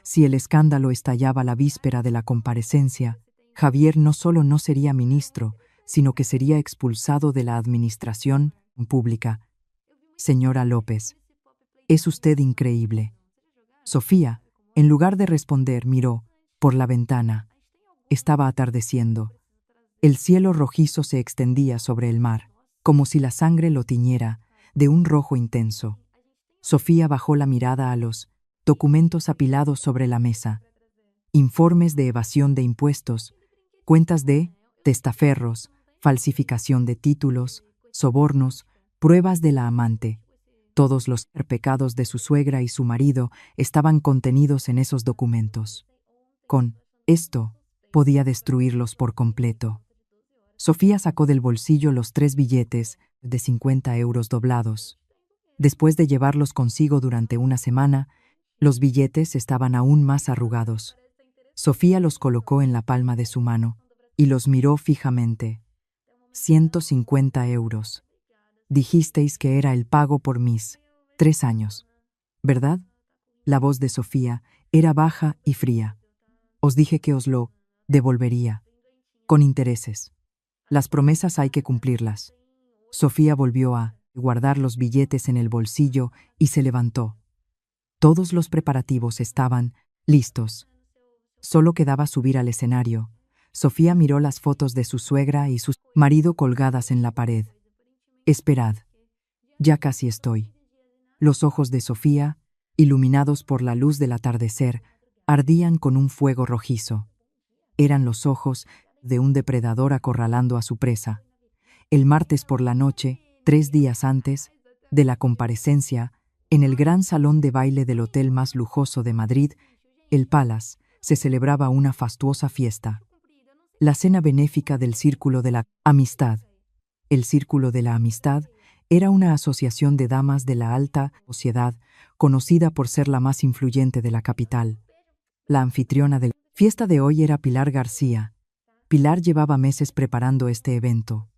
Si el escándalo estallaba la víspera de la comparecencia, Javier no solo no sería ministro, sino que sería expulsado de la administración pública. Señora López, es usted increíble. Sofía, en lugar de responder, miró por la ventana. Estaba atardeciendo. El cielo rojizo se extendía sobre el mar, como si la sangre lo tiñera de un rojo intenso. Sofía bajó la mirada a los documentos apilados sobre la mesa. Informes de evasión de impuestos, cuentas de testaferros, falsificación de títulos, sobornos, pruebas de la amante. Todos los pecados de su suegra y su marido estaban contenidos en esos documentos. Con esto, podía destruirlos por completo. Sofía sacó del bolsillo los 3 billetes de 50 euros doblados. Después de llevarlos consigo durante una semana, los billetes estaban aún más arrugados. Sofía los colocó en la palma de su mano y los miró fijamente. 150 euros. Dijisteis que era el pago por mis 3 años, ¿verdad? La voz de Sofía era baja y fría. Os dije que os lo devolvería, con intereses. Las promesas hay que cumplirlas. Sofía volvió a guardar los billetes en el bolsillo y se levantó. Todos los preparativos estaban listos. Solo quedaba subir al escenario. Sofía miró las fotos de su suegra y su marido colgadas en la pared. Esperad. Ya casi estoy. Los ojos de Sofía, iluminados por la luz del atardecer, ardían con un fuego rojizo. Eran los ojos de un depredador acorralando a su presa. El martes por la noche, 3 días antes de la comparecencia, en el gran salón de baile del hotel más lujoso de Madrid, el Palace, se celebraba una fastuosa fiesta. La cena benéfica del Círculo de la Amistad. El Círculo de la Amistad era una asociación de damas de la alta sociedad, conocida por ser la más influyente de la capital. La anfitriona de la fiesta de hoy era Pilar García. Pilar llevaba meses preparando este evento.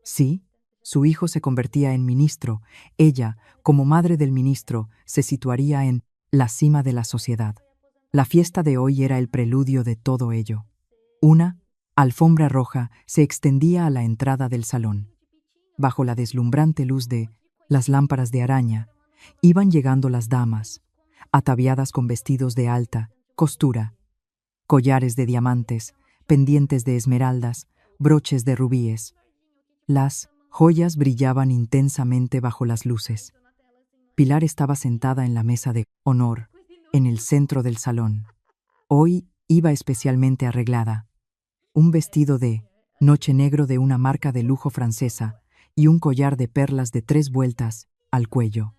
Sí, su hijo se convertía en ministro. Ella, como madre del ministro, se situaría en la cima de la sociedad. La fiesta de hoy era el preludio de todo ello. Una alfombra roja se extendía a la entrada del salón. Bajo la deslumbrante luz de las lámparas de araña, iban llegando las damas, ataviadas con vestidos de alta costura, collares de diamantes, pendientes de esmeraldas, broches de rubíes. Las joyas brillaban intensamente bajo las luces. Pilar estaba sentada en la mesa de honor, en el centro del salón. Hoy iba especialmente arreglada. Un vestido de noche negro de una marca de lujo francesa y un collar de perlas de 3 vueltas al cuello.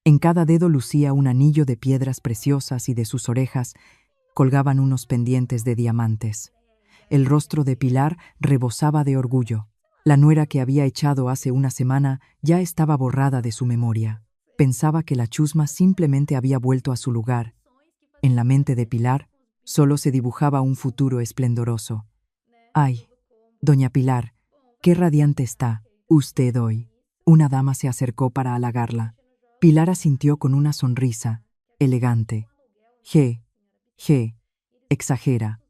En cada dedo lucía un anillo de piedras preciosas y de sus orejas colgaban unos pendientes de diamantes. El rostro de Pilar rebosaba de orgullo. La nuera que había echado hace una semana ya estaba borrada de su memoria. Pensaba que la chusma simplemente había vuelto a su lugar. En la mente de Pilar solo se dibujaba un futuro esplendoroso. ¡Ay, doña Pilar, qué radiante está usted hoy! Una dama se acercó para halagarla. Pilar asintió con una sonrisa elegante. Exagera.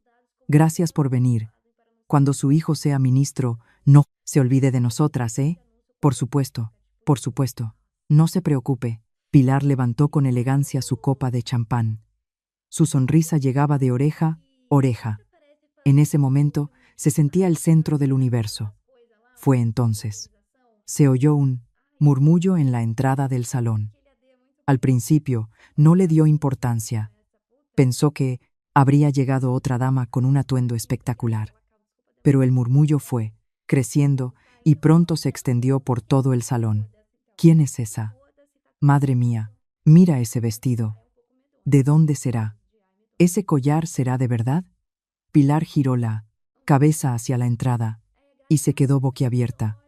Gracias por venir. Cuando su hijo sea ministro, no se olvide de nosotras, ¿eh? Por supuesto, por supuesto. No se preocupe. Pilar levantó con elegancia su copa de champán. Su sonrisa llegaba de oreja a oreja. En ese momento se sentía el centro del universo. Fue entonces. Se oyó un murmullo en la entrada del salón. Al principio no le dio importancia. Pensó que habría llegado otra dama con un atuendo espectacular. Pero el murmullo fue creciendo y pronto se extendió por todo el salón. ¿Quién es esa? Madre mía, mira ese vestido. ¿De dónde será? ¿Ese collar será de verdad? Pilar giró la cabeza hacia la entrada y se quedó boquiabierta.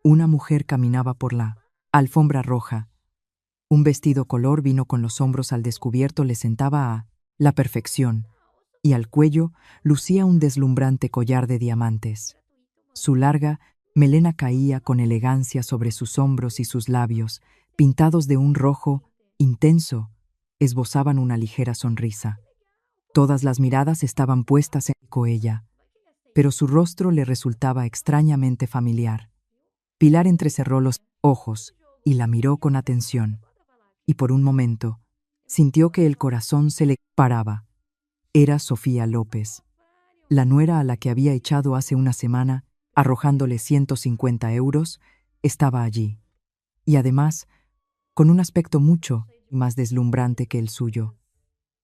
Una mujer caminaba por la alfombra roja. Un vestido color vino con los hombros al descubierto le sentaba a la perfección, y al cuello lucía un deslumbrante collar de diamantes. Su larga melena caía con elegancia sobre sus hombros y sus labios, pintados de un rojo intenso, esbozaban una ligera sonrisa. Todas las miradas estaban puestas en ella, pero su rostro le resultaba extrañamente familiar. Pilar entrecerró los ojos y la miró con atención, y por un momento sintió que el corazón se le paraba. Era Sofía López, la nuera a la que había echado hace una semana, arrojándole 150 euros, estaba allí. Y además, con un aspecto mucho más deslumbrante que el suyo.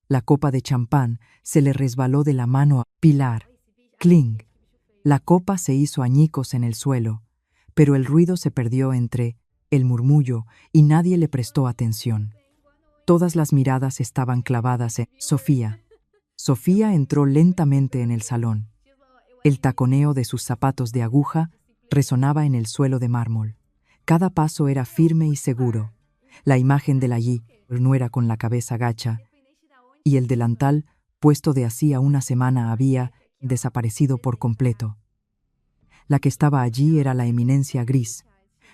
La copa de champán se le resbaló de la mano a Pilar. Cling. La copa se hizo añicos en el suelo, pero el ruido se perdió entre el murmullo y nadie le prestó atención. Todas las miradas estaban clavadas en Sofía. Sofía entró lentamente en el salón. El taconeo de sus zapatos de aguja resonaba en el suelo de mármol. Cada paso era firme y seguro. La imagen de la nuera con la cabeza gacha y el delantal, puesto de hacía una semana, había desaparecido por completo. La que estaba allí era la eminencia gris,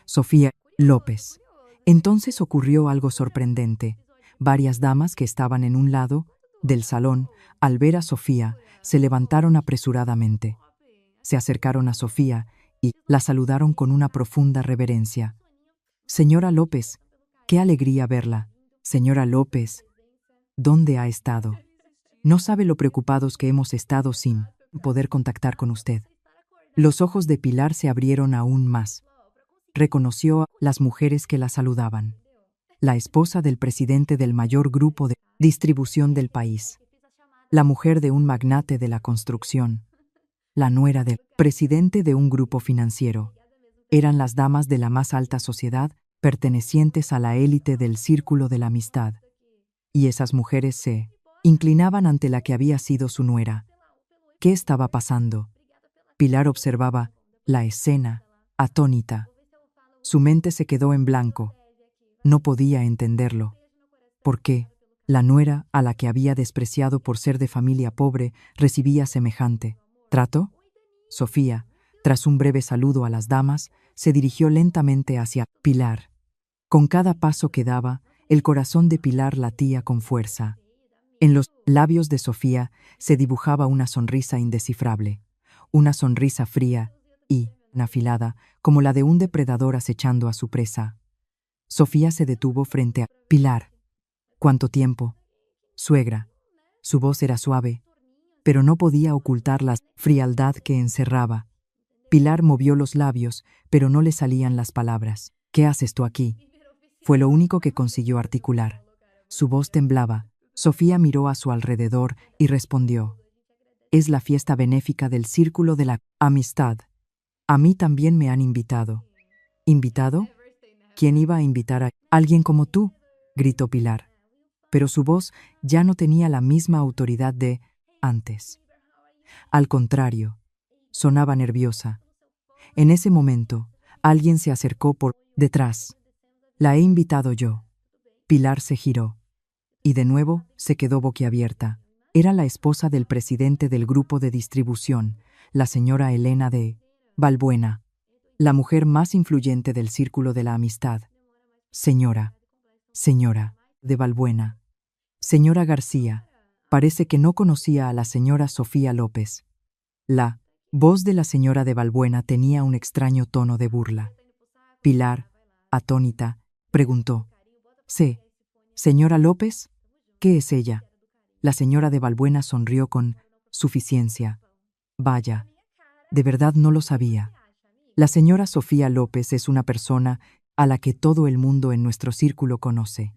Sofía López. Entonces ocurrió algo sorprendente. Varias damas que estaban en un lado del salón, al ver a Sofía, se levantaron apresuradamente. Se acercaron a Sofía y la saludaron con una profunda reverencia. «Señora López, qué alegría verla. Señora López, ¿dónde ha estado? No sabe lo preocupados que hemos estado sin poder contactar con usted». Los ojos de Pilar se abrieron aún más. Reconoció a las mujeres que la saludaban. La esposa del presidente del mayor grupo de distribución del país. La mujer de un magnate de la construcción. La nuera del presidente de un grupo financiero. Eran las damas de la más alta sociedad, pertenecientes a la élite del círculo de la amistad. Y esas mujeres se inclinaban ante la que había sido su nuera. ¿Qué estaba pasando? Pilar observaba la escena, atónita. Su mente se quedó en blanco. No podía entenderlo. ¿Por qué la nuera, a la que había despreciado por ser de familia pobre, recibía semejante trato? Sofía, tras un breve saludo a las damas, se dirigió lentamente hacia Pilar. Con cada paso que daba, el corazón de Pilar latía con fuerza. En los labios de Sofía se dibujaba una sonrisa indescifrable. Una sonrisa fría y afilada, como la de un depredador acechando a su presa. Sofía se detuvo frente a Pilar. ¿Cuánto tiempo? Suegra. Su voz era suave, pero no podía ocultar la frialdad que encerraba. Pilar movió los labios, pero no le salían las palabras. ¿Qué haces tú aquí? Fue lo único que consiguió articular. Su voz temblaba. Sofía miró a su alrededor y respondió. Es la fiesta benéfica del Círculo de la Amistad. A mí también me han invitado. ¿Invitado? ¿Quién iba a invitar a alguien como tú?, gritó Pilar. Pero su voz ya no tenía la misma autoridad de antes. Al contrario, sonaba nerviosa. En ese momento, alguien se acercó por detrás. La he invitado yo. Pilar se giró. Y de nuevo se quedó boquiabierta. Era la esposa del presidente del grupo de distribución, la señora Elena de Balbuena, la mujer más influyente del Círculo de la Amistad. Señora de Balbuena. Señora García, parece que no conocía a la señora Sofía López. La voz de la señora de Balbuena tenía un extraño tono de burla. Pilar, atónita, preguntó. «¿Sí, señora López? ¿Qué es ella?» La señora de Balbuena sonrió con suficiencia. «Vaya, de verdad no lo sabía. La señora Sofía López es una persona a la que todo el mundo en nuestro círculo conoce.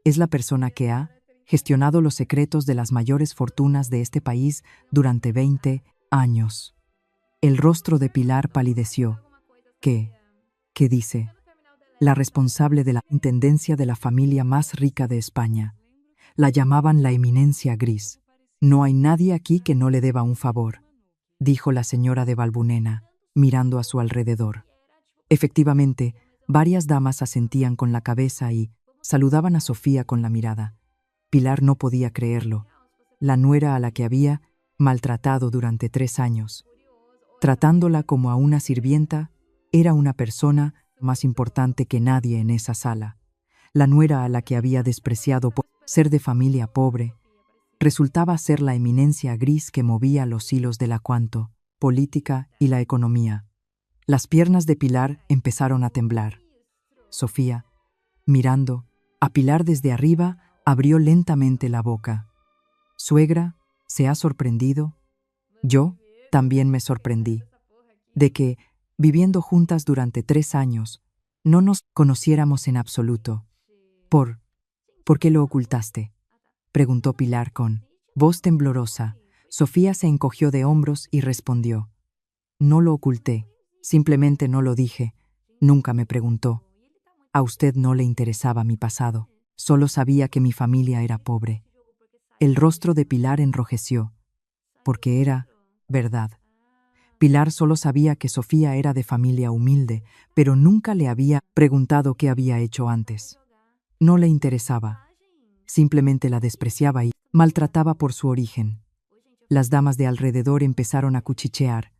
Es la persona que ha gestionado los secretos de las mayores fortunas de este país durante 20 años». El rostro de Pilar palideció. ¿Qué dice? La responsable de la intendencia de la familia más rica de España. La llamaban la eminencia gris. «No hay nadie aquí que no le deba un favor», dijo la señora de Balbuena, mirando a su alrededor. Efectivamente, varias damas asentían con la cabeza y saludaban a Sofía con la mirada. Pilar no podía creerlo. La nuera a la que había maltratado durante 3 años, tratándola como a una sirvienta, Era una persona más importante que nadie en esa sala. La nuera a la que había despreciado por ser de familia pobre, resultaba ser la eminencia gris que movía los hilos de la cuanto, política y la economía. Las piernas de Pilar empezaron a temblar. Sofía, mirando a Pilar desde arriba, abrió lentamente la boca. «Suegra, ¿se ha sorprendido?» Yo también me sorprendí de que, viviendo juntas durante 3 años, no nos conociéramos en absoluto. ¿Por qué lo ocultaste?», preguntó Pilar con voz temblorosa. Sofía se encogió de hombros y respondió: «No lo oculté, simplemente no lo dije. Nunca me preguntó. A usted no le interesaba mi pasado, solo sabía que mi familia era pobre». El rostro de Pilar enrojeció, porque era verdad. Pilar solo sabía que Sofía era de familia humilde, pero nunca le había preguntado qué había hecho antes. No le interesaba. Simplemente la despreciaba y maltrataba por su origen. Las damas de alrededor empezaron a cuchichear.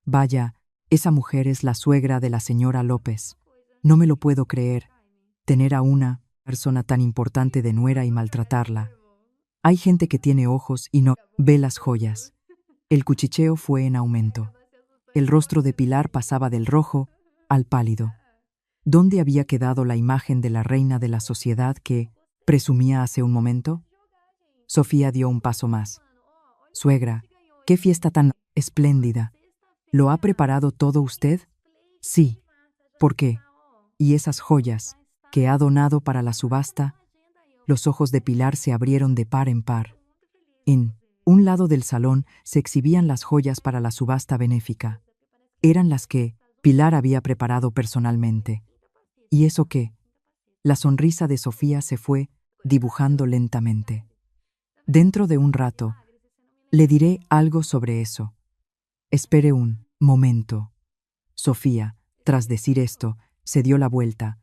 «Vaya, esa mujer es la suegra de la señora López. No me lo puedo creer. Tener a una persona tan importante de nuera y maltratarla. Hay gente que tiene ojos y no ve las joyas». El cuchicheo fue en aumento. El rostro de Pilar pasaba del rojo al pálido. ¿Dónde había quedado la imagen de la reina de la sociedad que presumía hace un momento? Sofía dio un paso más. «Suegra, qué fiesta tan espléndida. ¿Lo ha preparado todo usted?» «Sí». «¿Por qué? ¿Y esas joyas que ha donado para la subasta?» Los ojos de Pilar se abrieron de par en par. En un lado del salón se exhibían las joyas para la subasta benéfica. Eran las que Pilar había preparado personalmente. ¿Y eso qué? La sonrisa de Sofía se fue dibujando lentamente. «Dentro de un rato, le diré algo sobre eso. Espere un momento». Sofía, tras decir esto, se dio la vuelta.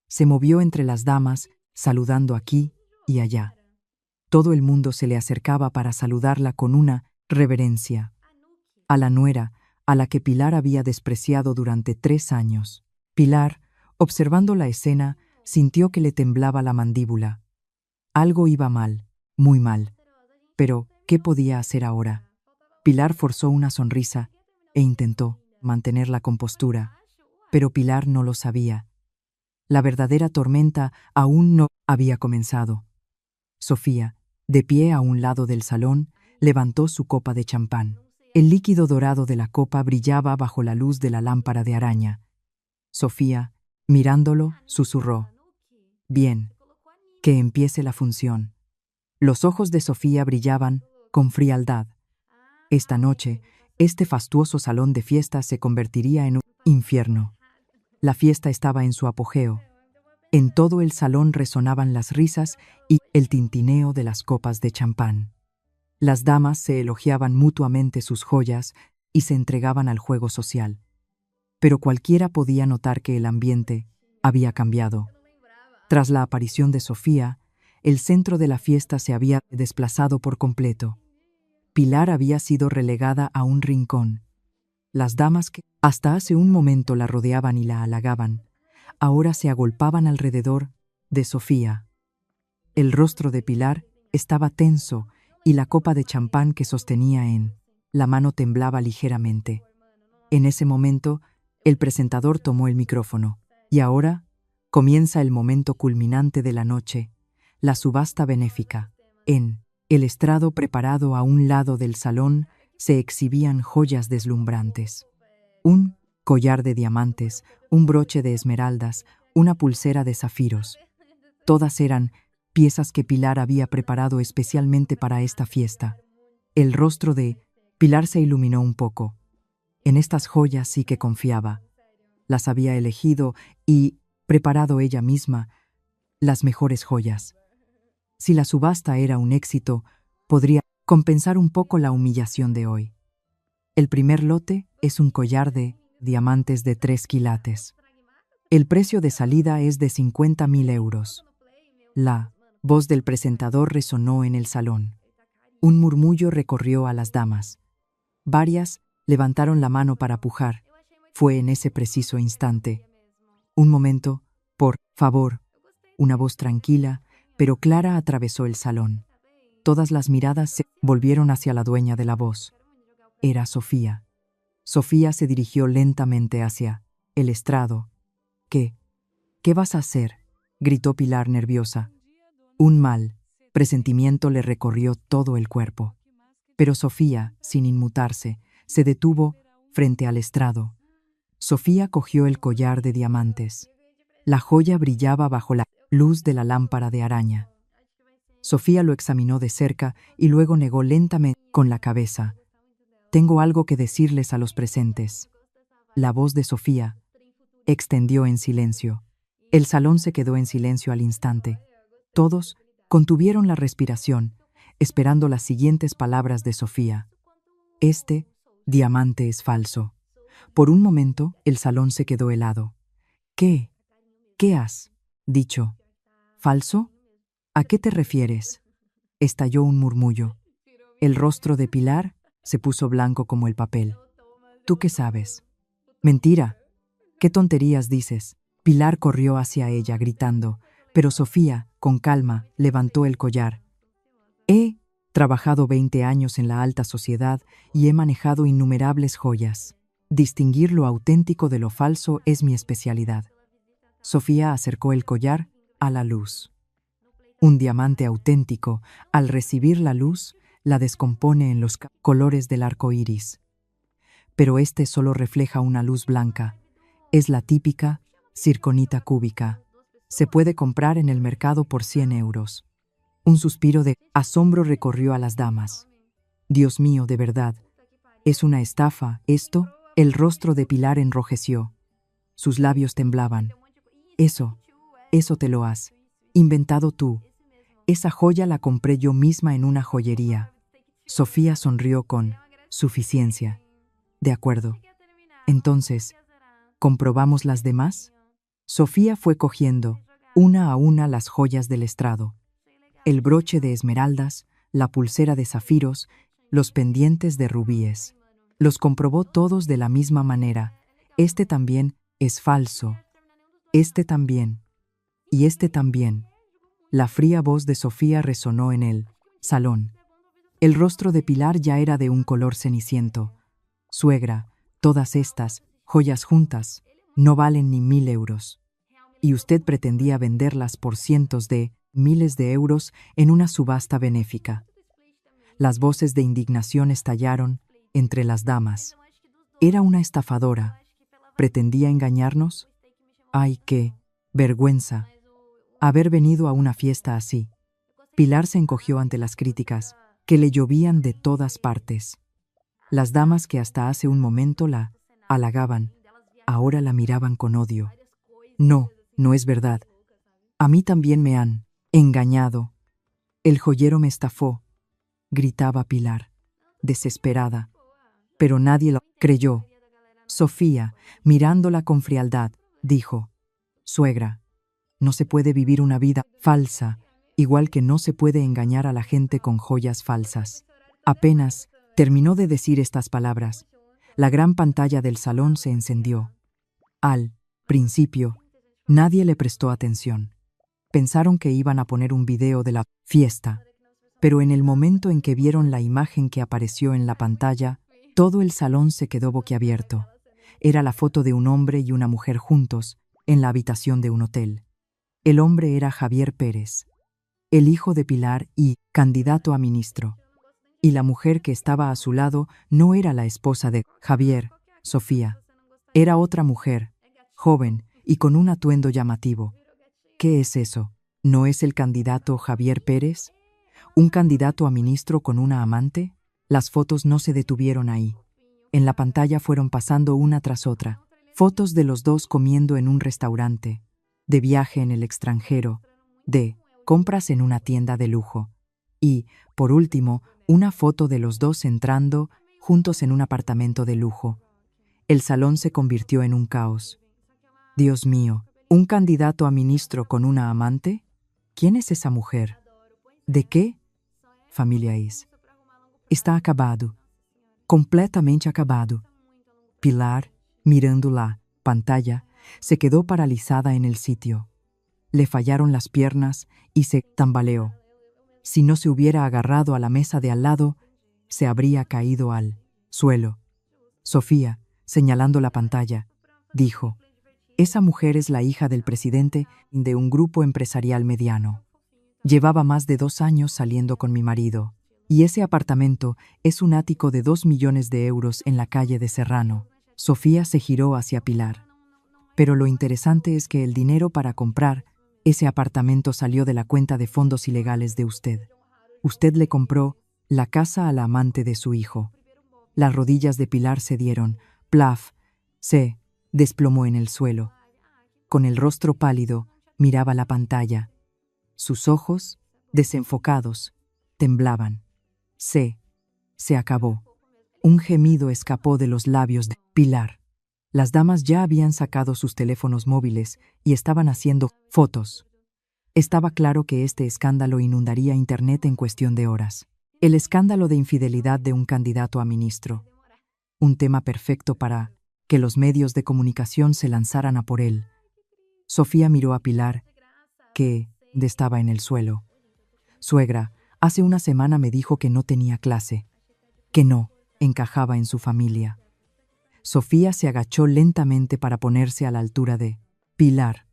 Se movió entre las damas, saludando aquí y allá. Todo el mundo se le acercaba para saludarla con una reverencia. A la nuera, a la que Pilar había despreciado durante 3 años. Pilar, observando la escena, sintió que le temblaba la mandíbula. Algo iba mal, muy mal. Pero, ¿qué podía hacer ahora? Pilar forzó una sonrisa e intentó mantener la compostura, pero Pilar no lo sabía. La verdadera tormenta aún no había comenzado. Sofía, de pie a un lado del salón, levantó su copa de champán. El líquido dorado de la copa brillaba bajo la luz de la lámpara de araña. Sofía, mirándolo, susurró: «Bien, que empiece la función». Los ojos de Sofía brillaban con frialdad. Esta noche, este fastuoso salón de fiestas se convertiría en un infierno. La fiesta estaba en su apogeo. En todo el salón resonaban las risas y el tintineo de las copas de champán. Las damas se elogiaban mutuamente sus joyas y se entregaban al juego social. Pero cualquiera podía notar que el ambiente había cambiado. Tras la aparición de Sofía, el centro de la fiesta se había desplazado por completo. Pilar había sido relegada a un rincón. Las damas que hasta hace un momento la rodeaban y la halagaban, ahora se agolpaban alrededor de Sofía. El rostro de Pilar estaba tenso y la copa de champán que sostenía en la mano temblaba ligeramente. En ese momento, el presentador tomó el micrófono. «Y ahora comienza el momento culminante de la noche, la subasta benéfica». En el estrado preparado a un lado del salón se exhibían joyas deslumbrantes. Un collar de diamantes, un broche de esmeraldas, una pulsera de zafiros. Todas eran piezas que Pilar había preparado especialmente para esta fiesta. El rostro de Pilar se iluminó un poco. En estas joyas sí que confiaba. Las había elegido y preparado ella misma, las mejores joyas. Si la subasta era un éxito, podría compensar un poco la humillación de hoy. El primer lote es un collar de diamantes de 3 quilates. El precio de salida es de 50.000 euros. La voz del presentador resonó en el salón. Un murmullo recorrió a las damas. Varias levantaron la mano para pujar. Fue en ese preciso instante. Un momento, por favor. Una voz tranquila, pero clara atravesó el salón. Todas las miradas se volvieron hacia la dueña de la voz. Era Sofía. Sofía se dirigió lentamente hacia el estrado. ¿Qué vas a hacer?, gritó Pilar nerviosa. Un mal presentimiento le recorrió todo el cuerpo. Pero Sofía, sin inmutarse, se detuvo frente al estrado. Sofía cogió el collar de diamantes. La joya brillaba bajo la luz de la lámpara de araña. Sofía lo examinó de cerca y luego negó lentamente con la cabeza. Tengo algo que decirles a los presentes. La voz de Sofía extendió en silencio. El salón se quedó en silencio al instante. Todos contuvieron la respiración, esperando las siguientes palabras de Sofía. Este diamante es falso. Por un momento, el salón se quedó helado. ¿Qué has dicho? ¿Falso? ¿A qué te refieres?, estalló un murmullo. El rostro de Pilar se puso blanco como el papel. ¿Tú qué sabes? Mentira. ¿Qué tonterías dices? Pilar corrió hacia ella gritando, pero Sofía, con calma, levantó el collar. He trabajado 20 años en la alta sociedad y he manejado innumerables joyas. Distinguir lo auténtico de lo falso es mi especialidad. Sofía acercó el collar a la luz. Un diamante auténtico, al recibir la luz, la descompone en los colores del arco iris. Pero este solo refleja una luz blanca. Es la típica zirconita cúbica. Se puede comprar en el mercado por 100 euros. Un suspiro de asombro recorrió a las damas. Dios mío, de verdad, ¿es una estafa esto? El rostro de Pilar enrojeció. Sus labios temblaban. Eso te lo has inventado tú. Esa joya la compré yo misma en una joyería. Sofía sonrió con suficiencia. De acuerdo. Entonces, ¿comprobamos las demás? Sofía fue cogiendo, una a una, las joyas del estrado. El broche de esmeraldas, la pulsera de zafiros, los pendientes de rubíes. Los comprobó todos de la misma manera. Este también es falso. Este también. Y este también. La fría voz de Sofía resonó en el salón. El rostro de Pilar ya era de un color ceniciento. Suegra, todas estas joyas juntas no valen ni 1000 euros. Y usted pretendía venderlas por cientos de miles de euros en una subasta benéfica. Las voces de indignación estallaron entre las damas. Era una estafadora. ¿Pretendía engañarnos? ¡Ay, qué vergüenza! Haber venido a una fiesta así. Pilar se encogió ante las críticas, que le llovían de todas partes. Las damas que hasta hace un momento la halagaban, ahora la miraban con odio. No es verdad. A mí también me han engañado. El joyero me estafó, gritaba Pilar, desesperada. Pero nadie lo creyó. Sofía, mirándola con frialdad, dijo: Suegra, no se puede vivir una vida falsa, igual que no se puede engañar a la gente con joyas falsas. Apenas terminó de decir estas palabras, la gran pantalla del salón se encendió. Al principio, nadie le prestó atención. Pensaron que iban a poner un video de la fiesta, pero en el momento en que vieron la imagen que apareció en la pantalla, todo el salón se quedó boquiabierto. Era la foto de un hombre y una mujer juntos, en la habitación de un hotel. El hombre era Javier Pérez, el hijo de Pilar y candidato a ministro. Y la mujer que estaba a su lado no era la esposa de Javier, Sofía. Era otra mujer, joven y con un atuendo llamativo. ¿Qué es eso? ¿No es el candidato Javier Pérez? ¿Un candidato a ministro con una amante? Las fotos no se detuvieron ahí. En la pantalla fueron pasando una tras otra. Fotos de los dos comiendo en un restaurante, de viaje en el extranjero, de compras en una tienda de lujo. Y, por último, una foto de los dos entrando juntos en un apartamento de lujo. El salón se convirtió en un caos. Dios mío, ¿un candidato a ministro con una amante? ¿Quién es esa mujer? ¿De qué? Familia Is. Está acabado. Completamente acabado. Pilar, Mirando la pantalla, se quedó paralizada en el sitio. Le fallaron las piernas y se tambaleó. Si no se hubiera agarrado a la mesa de al lado, se habría caído al suelo. Sofía, señalando la pantalla, dijo: «Esa mujer es la hija del presidente de un grupo empresarial mediano. Llevaba más de 2 años saliendo con mi marido, y ese apartamento es un ático de 2 millones de euros en la calle de Serrano». Sofía se giró hacia Pilar. «Pero lo interesante es que el dinero para comprar ese apartamento salió de la cuenta de fondos ilegales de usted. Usted le compró la casa a la amante de su hijo». Las rodillas de Pilar se dieron. Plaf, se desplomó en el suelo. Con el rostro pálido, miraba la pantalla. Sus ojos, desenfocados, temblaban. Se acabó. Un gemido escapó de los labios de Pilar. Las damas ya habían sacado sus teléfonos móviles y estaban haciendo fotos. Estaba claro que este escándalo inundaría Internet en cuestión de horas. El escándalo de infidelidad de un candidato a ministro. Un tema perfecto para que los medios de comunicación se lanzaran a por él. Sofía miró a Pilar, que estaba en el suelo. «Suegra, hace una semana me dijo que no tenía clase, que no encajaba en su familia». Sofía se agachó lentamente para ponerse a la altura de Pilar.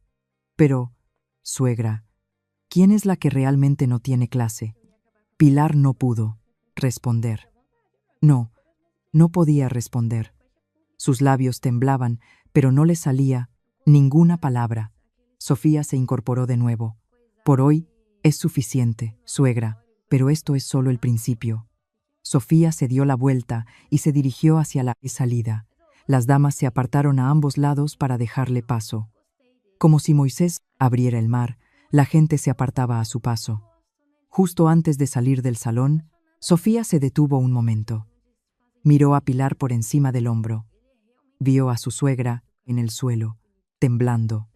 «Pero, suegra, ¿quién es la que realmente no tiene clase?». Pilar no pudo responder. No podía responder. Sus labios temblaban, pero no le salía ninguna palabra. Sofía se incorporó de nuevo. «Por hoy es suficiente, suegra, pero esto es solo el principio». Sofía se dio la vuelta y se dirigió hacia la salida. Las damas se apartaron a ambos lados para dejarle paso. Como si Moisés abriera el mar, la gente se apartaba a su paso. Justo antes de salir del salón, Sofía se detuvo un momento. Miró a Pilar por encima del hombro. Vio a su suegra en el suelo, temblando.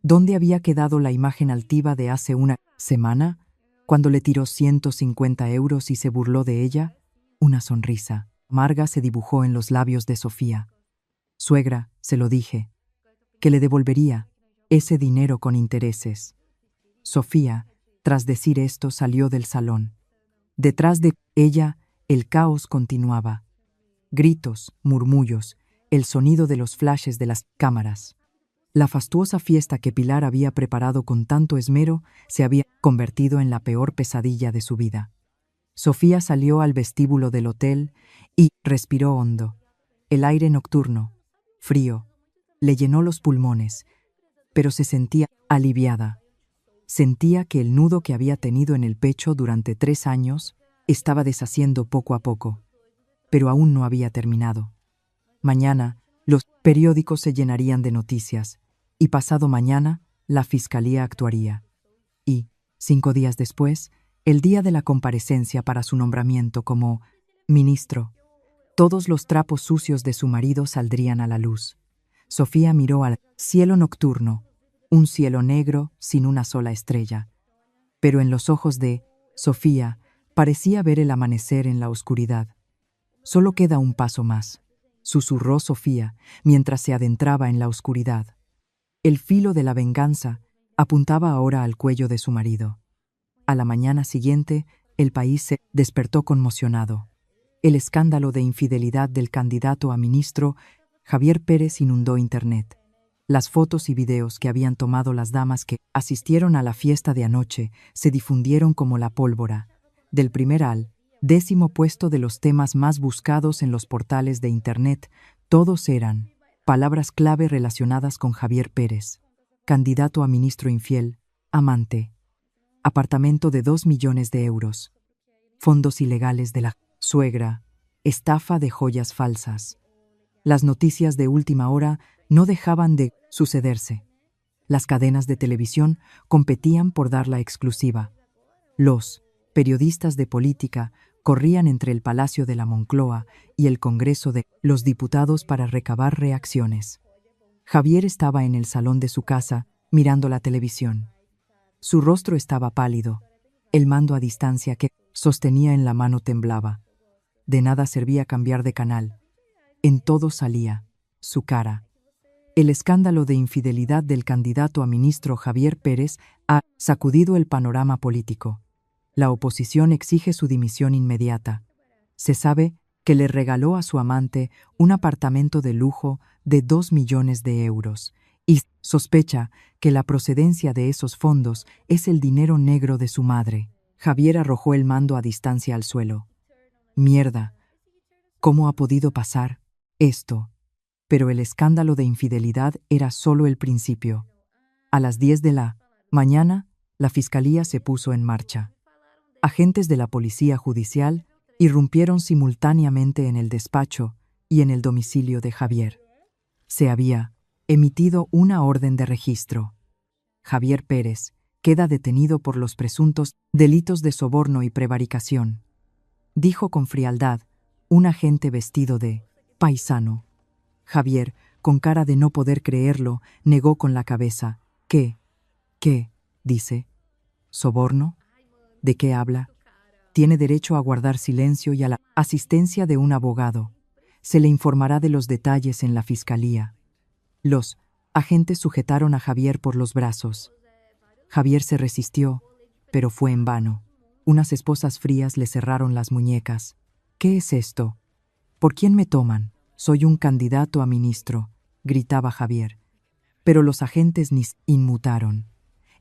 ¿Dónde había quedado la imagen altiva de hace una semana, cuando le tiró 150 euros y se burló de ella? Una sonrisa amarga se dibujó en los labios de Sofía. «Suegra, se lo dije, que le devolvería ese dinero con intereses». Sofía, tras decir esto, salió del salón. Detrás de ella, el caos continuaba. Gritos, murmullos, el sonido de los flashes de las cámaras. La fastuosa fiesta que Pilar había preparado con tanto esmero se había convertido en la peor pesadilla de su vida. Sofía salió al vestíbulo del hotel y respiró hondo. El aire nocturno, frío, le llenó los pulmones, pero se sentía aliviada. Sentía que el nudo que había tenido en el pecho durante 3 años estaba deshaciendo poco a poco, pero aún no había terminado. Mañana, los periódicos se llenarían de noticias, y pasado mañana, la fiscalía actuaría. Y, 5 días después, el día de la comparecencia para su nombramiento como ministro, todos los trapos sucios de su marido saldrían a la luz. Sofía miró al cielo nocturno, un cielo negro sin una sola estrella. Pero en los ojos de Sofía parecía ver el amanecer en la oscuridad. «Solo queda un paso más», susurró Sofía mientras se adentraba en la oscuridad. El filo de la venganza apuntaba ahora al cuello de su marido. A la mañana siguiente, el país se despertó conmocionado. El escándalo de infidelidad del candidato a ministro Javier Pérez inundó Internet. Las fotos y videos que habían tomado las damas que asistieron a la fiesta de anoche se difundieron como la pólvora. Del primer al 10º puesto de los temas más buscados en los portales de Internet, todos eran palabras clave relacionadas con Javier Pérez: candidato a ministro infiel, amante, apartamento de 2 millones de euros, fondos ilegales de la suegra, estafa de joyas falsas. Las noticias de última hora no dejaban de sucederse. Las cadenas de televisión competían por dar la exclusiva. Los periodistas de política corrían entre el Palacio de la Moncloa y el Congreso de los Diputados para recabar reacciones. Javier estaba en el salón de su casa, mirando la televisión. Su rostro estaba pálido. El mando a distancia que sostenía en la mano temblaba. De nada servía cambiar de canal. En todo salía su cara. El escándalo de infidelidad del candidato a ministro Javier Pérez ha sacudido el panorama político. La oposición exige su dimisión inmediata. Se sabe que le regaló a su amante un apartamento de lujo de 2 millones de euros y sospecha que la procedencia de esos fondos es el dinero negro de su madre. Javier arrojó el mando a distancia al suelo. Mierda, ¿cómo ha podido pasar esto? Pero el escándalo de infidelidad era solo el principio. A las 10 de la mañana, la fiscalía se puso en marcha. Agentes de la policía judicial irrumpieron simultáneamente en el despacho y en el domicilio de Javier. Se había emitido una orden de registro. Javier Pérez queda detenido por los presuntos delitos de soborno y prevaricación, dijo con frialdad un agente vestido de paisano. Javier, con cara de no poder creerlo, negó con la cabeza. ¿Qué? Dice. ¿Soborno? ¿De qué habla? Tiene derecho a guardar silencio y a la asistencia de un abogado. Se le informará de los detalles en la fiscalía. Los agentes sujetaron a Javier por los brazos. Javier se resistió, pero fue en vano. Unas esposas frías le cerraron las muñecas. ¿Qué es esto? ¿Por quién me toman? Soy un candidato a ministro, gritaba Javier. Pero los agentes ni inmutaron.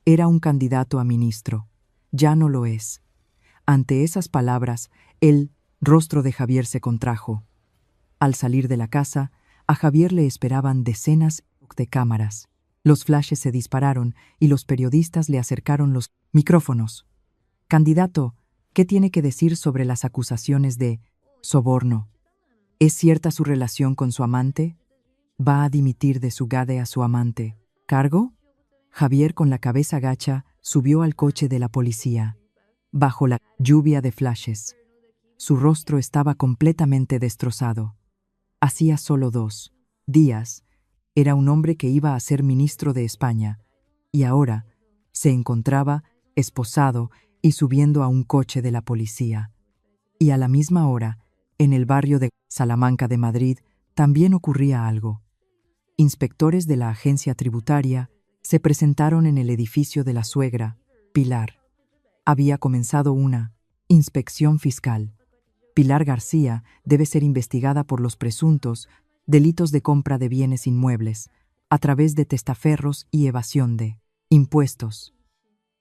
Era un candidato a ministro. Ya no lo es. Ante esas palabras, el rostro de Javier se contrajo. Al salir de la casa, a Javier le esperaban decenas de cámaras. Los flashes se dispararon y los periodistas le acercaron los micrófonos. Candidato, ¿qué tiene que decir sobre las acusaciones de soborno? ¿Es cierta su relación con su amante? ¿Va a dimitir de su gade a su amante? ¿Cargo? Javier, con la cabeza gacha, subió al coche de la policía, bajo la lluvia de flashes. Su rostro estaba completamente destrozado. Hacía solo 2 días, era un hombre que iba a ser ministro de España, y ahora se encontraba esposado y subiendo a un coche de la policía. Y a la misma hora, en el barrio de Salamanca de Madrid, también ocurría algo. Inspectores de la agencia tributaria se presentaron en el edificio de la suegra, Pilar. Había comenzado una inspección fiscal. Pilar García debe ser investigada por los presuntos delitos de compra de bienes inmuebles, a través de testaferros y evasión de impuestos.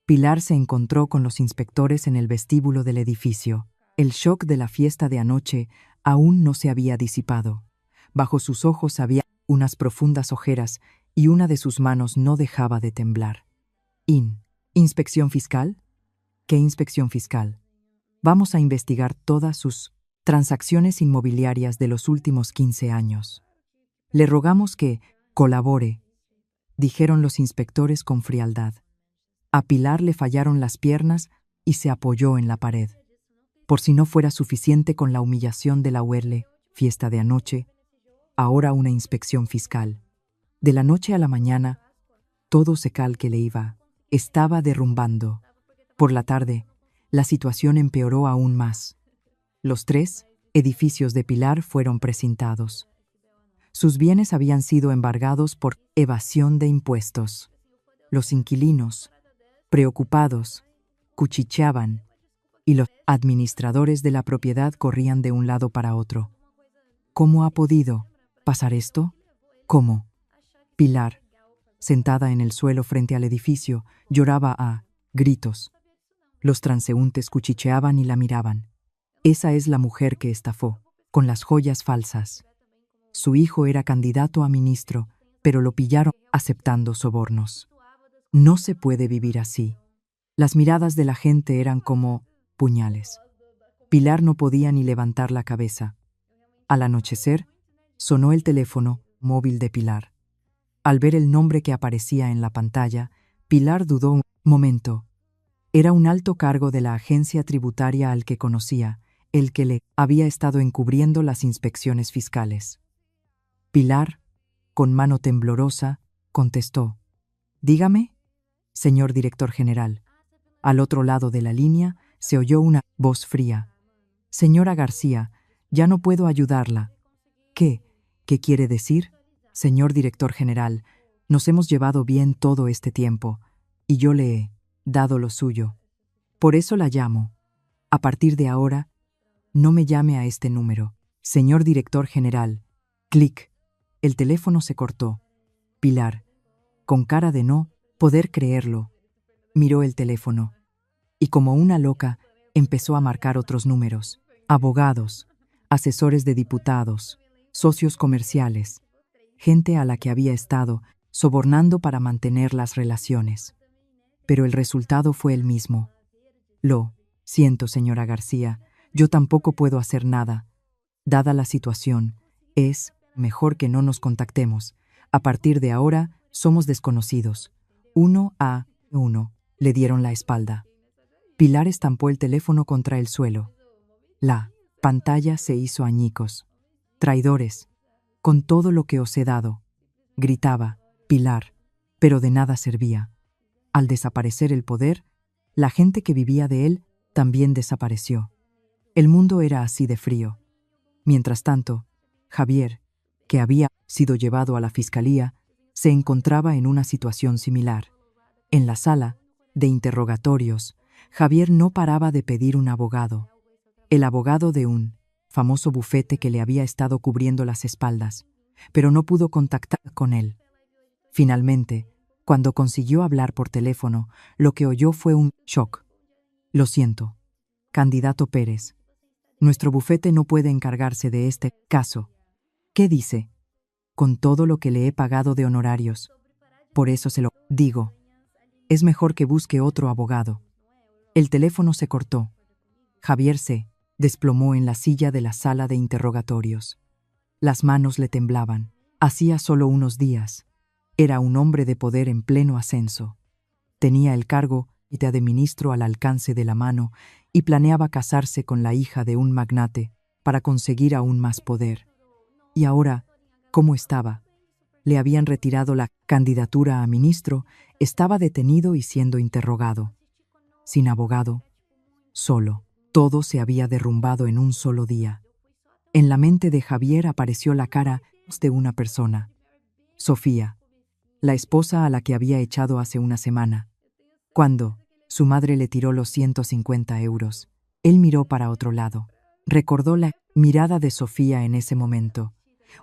Pilar se encontró con los inspectores en el vestíbulo del edificio. El shock de la fiesta de anoche aún no se había disipado. Bajo sus ojos había unas profundas ojeras y una de sus manos no dejaba de temblar. ¿Inspección fiscal? ¿Qué inspección fiscal? Vamos a investigar todas sus transacciones inmobiliarias de los últimos 15 años. Le rogamos que colabore, dijeron los inspectores con frialdad. A Pilar le fallaron las piernas y se apoyó en la pared. Por si no fuera suficiente con la humillación de la huerle, fiesta de anoche, ahora una inspección fiscal. De la noche a la mañana, todo secal que le iba estaba derrumbando. Por la tarde, la situación empeoró aún más. Los 3 edificios de Pilar fueron precintados. Sus bienes habían sido embargados por evasión de impuestos. Los inquilinos, preocupados, cuchicheaban, y los administradores de la propiedad corrían de un lado para otro. ¿Cómo ha podido pasar esto? ¿Cómo? Pilar, sentada en el suelo frente al edificio, lloraba a gritos. Los transeúntes cuchicheaban y la miraban. Esa es la mujer que estafó, con las joyas falsas. Su hijo era candidato a ministro, pero lo pillaron aceptando sobornos. No se puede vivir así. Las miradas de la gente eran como puñales. Pilar no podía ni levantar la cabeza. Al anochecer, sonó el teléfono móvil de Pilar. Al ver el nombre que aparecía en la pantalla, Pilar dudó un momento. Era un alto cargo de la agencia tributaria al que conocía, el que le había estado encubriendo las inspecciones fiscales. Pilar, con mano temblorosa, contestó: «Dígame, señor director general». Al otro lado de la línea se oyó una voz fría: «Señora García, ya no puedo ayudarla». ¿Qué quiere decir?», Señor director general, nos hemos llevado bien todo este tiempo, y yo le he dado lo suyo. Por eso la llamo. A partir de ahora, no me llame a este número. Señor director general. Clic. El teléfono se cortó. Pilar, con cara de no poder creerlo, miró el teléfono y como una loca empezó a marcar otros números. Abogados, asesores de diputados, socios comerciales, gente a la que había estado sobornando para mantener las relaciones. Pero el resultado fue el mismo. Lo siento, señora García, yo tampoco puedo hacer nada. Dada la situación, es mejor que no nos contactemos. A partir de ahora, somos desconocidos. 1 le dieron la espalda. Pilar estampó el teléfono contra el suelo. La pantalla se hizo añicos. Traidores, con todo lo que os he dado, gritaba Pilar, pero de nada servía. Al desaparecer el poder, la gente que vivía de él también desapareció. El mundo era así de frío. Mientras tanto, Javier, que había sido llevado a la fiscalía, se encontraba en una situación similar. En la sala de interrogatorios, Javier no paraba de pedir un abogado. El abogado de un famoso bufete que le había estado cubriendo las espaldas, pero no pudo contactar con él. Finalmente, cuando consiguió hablar por teléfono, lo que oyó fue un shock. Lo siento, candidato Pérez. Nuestro bufete no puede encargarse de este caso. ¿Qué dice? Con todo lo que le he pagado de honorarios. Por eso se lo digo. Es mejor que busque otro abogado. El teléfono se cortó. Javier se desplomó en la silla de la sala de interrogatorios. Las manos le temblaban. Hacía solo unos días. Era un hombre de poder en pleno ascenso. Tenía el cargo de ministro al alcance de la mano y planeaba casarse con la hija de un magnate para conseguir aún más poder. Y ahora, ¿cómo estaba? Le habían retirado la candidatura a ministro, estaba detenido y siendo interrogado. Sin abogado, solo. Todo se había derrumbado en un solo día. En la mente de Javier apareció la cara de una persona. Sofía, la esposa a la que había echado hace una semana. Cuando su madre le tiró los 150 euros, él miró para otro lado. Recordó la mirada de Sofía en ese momento.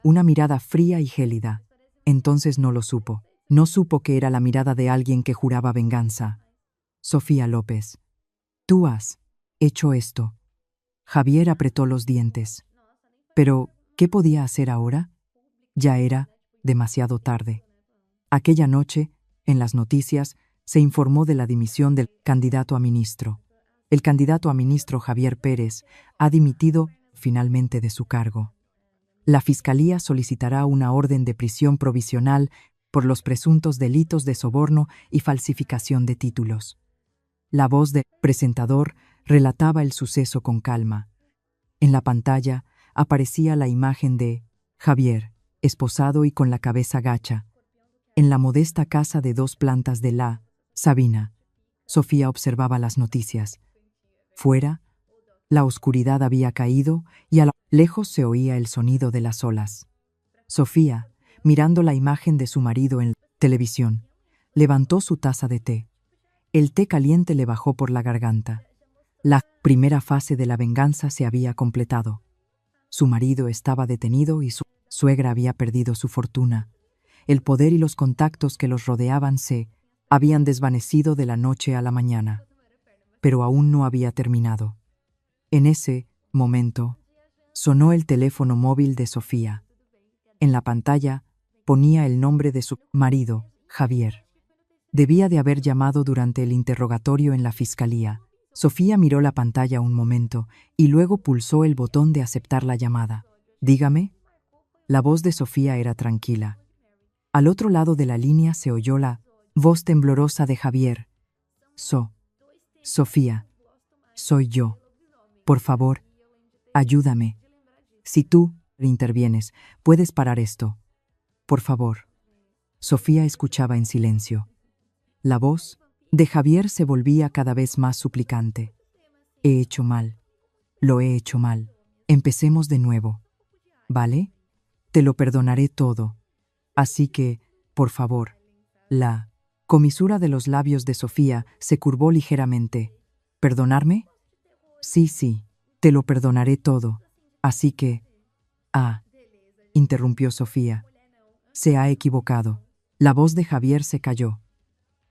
Una mirada fría y gélida. Entonces no lo supo. No supo que era la mirada de alguien que juraba venganza. Sofía López. Tú has hecho esto. Javier apretó los dientes. Pero, ¿qué podía hacer ahora? Ya era demasiado tarde. Aquella noche, en las noticias, se informó de la dimisión del candidato a ministro. El candidato a ministro Javier Pérez ha dimitido finalmente de su cargo. La Fiscalía solicitará una orden de prisión provisional por los presuntos delitos de soborno y falsificación de títulos. La voz del presentador relataba el suceso con calma. En la pantalla aparecía la imagen de Javier, esposado y con la cabeza gacha, en la modesta casa de 2 plantas de la Sabina. Sofía observaba las noticias. Fuera, la oscuridad había caído y a lo lejos se oía el sonido de las olas. Sofía, mirando la imagen de su marido en la televisión, levantó su taza de té. El té caliente le bajó por la garganta. La primera fase de la venganza se había completado. Su marido estaba detenido y su suegra había perdido su fortuna. El poder y los contactos que los rodeaban se habían desvanecido de la noche a la mañana. Pero aún no había terminado. En ese momento, sonó el teléfono móvil de Sofía. En la pantalla ponía el nombre de su marido, Javier. Debía de haber llamado durante el interrogatorio en la fiscalía. Sofía miró la pantalla un momento y luego pulsó el botón de aceptar la llamada. «Dígame». La voz de Sofía era tranquila. Al otro lado de la línea se oyó la voz temblorosa de Javier. Sofía, soy yo. Por favor, ayúdame. Si tú intervienes, puedes parar esto. Por favor». Sofía escuchaba en silencio. La voz de Javier se volvía cada vez más suplicante. «He hecho mal. Lo he hecho mal. Empecemos de nuevo. ¿Vale? Te lo perdonaré todo. Así que, por favor. La comisura de los labios de Sofía se curvó ligeramente. ¿Perdonarme? Sí, sí, te lo perdonaré todo. Así que... Ah, interrumpió Sofía. Se ha equivocado. La voz de Javier se calló.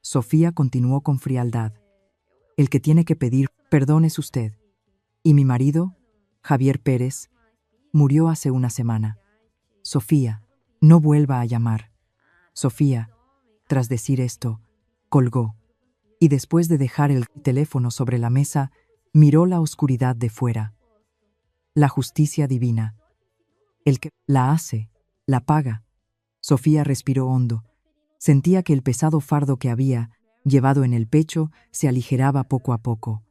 Sofía continuó con frialdad. El que tiene que pedir perdón es usted. Y mi marido, Javier Pérez, murió hace una semana. Sofía, no vuelva a llamar. Sofía, tras decir esto, colgó, y después de dejar el teléfono sobre la mesa, miró la oscuridad de fuera. La justicia divina. El que la hace, la paga. Sofía respiró hondo. Sentía que el pesado fardo que había llevado en el pecho se aligeraba poco a poco.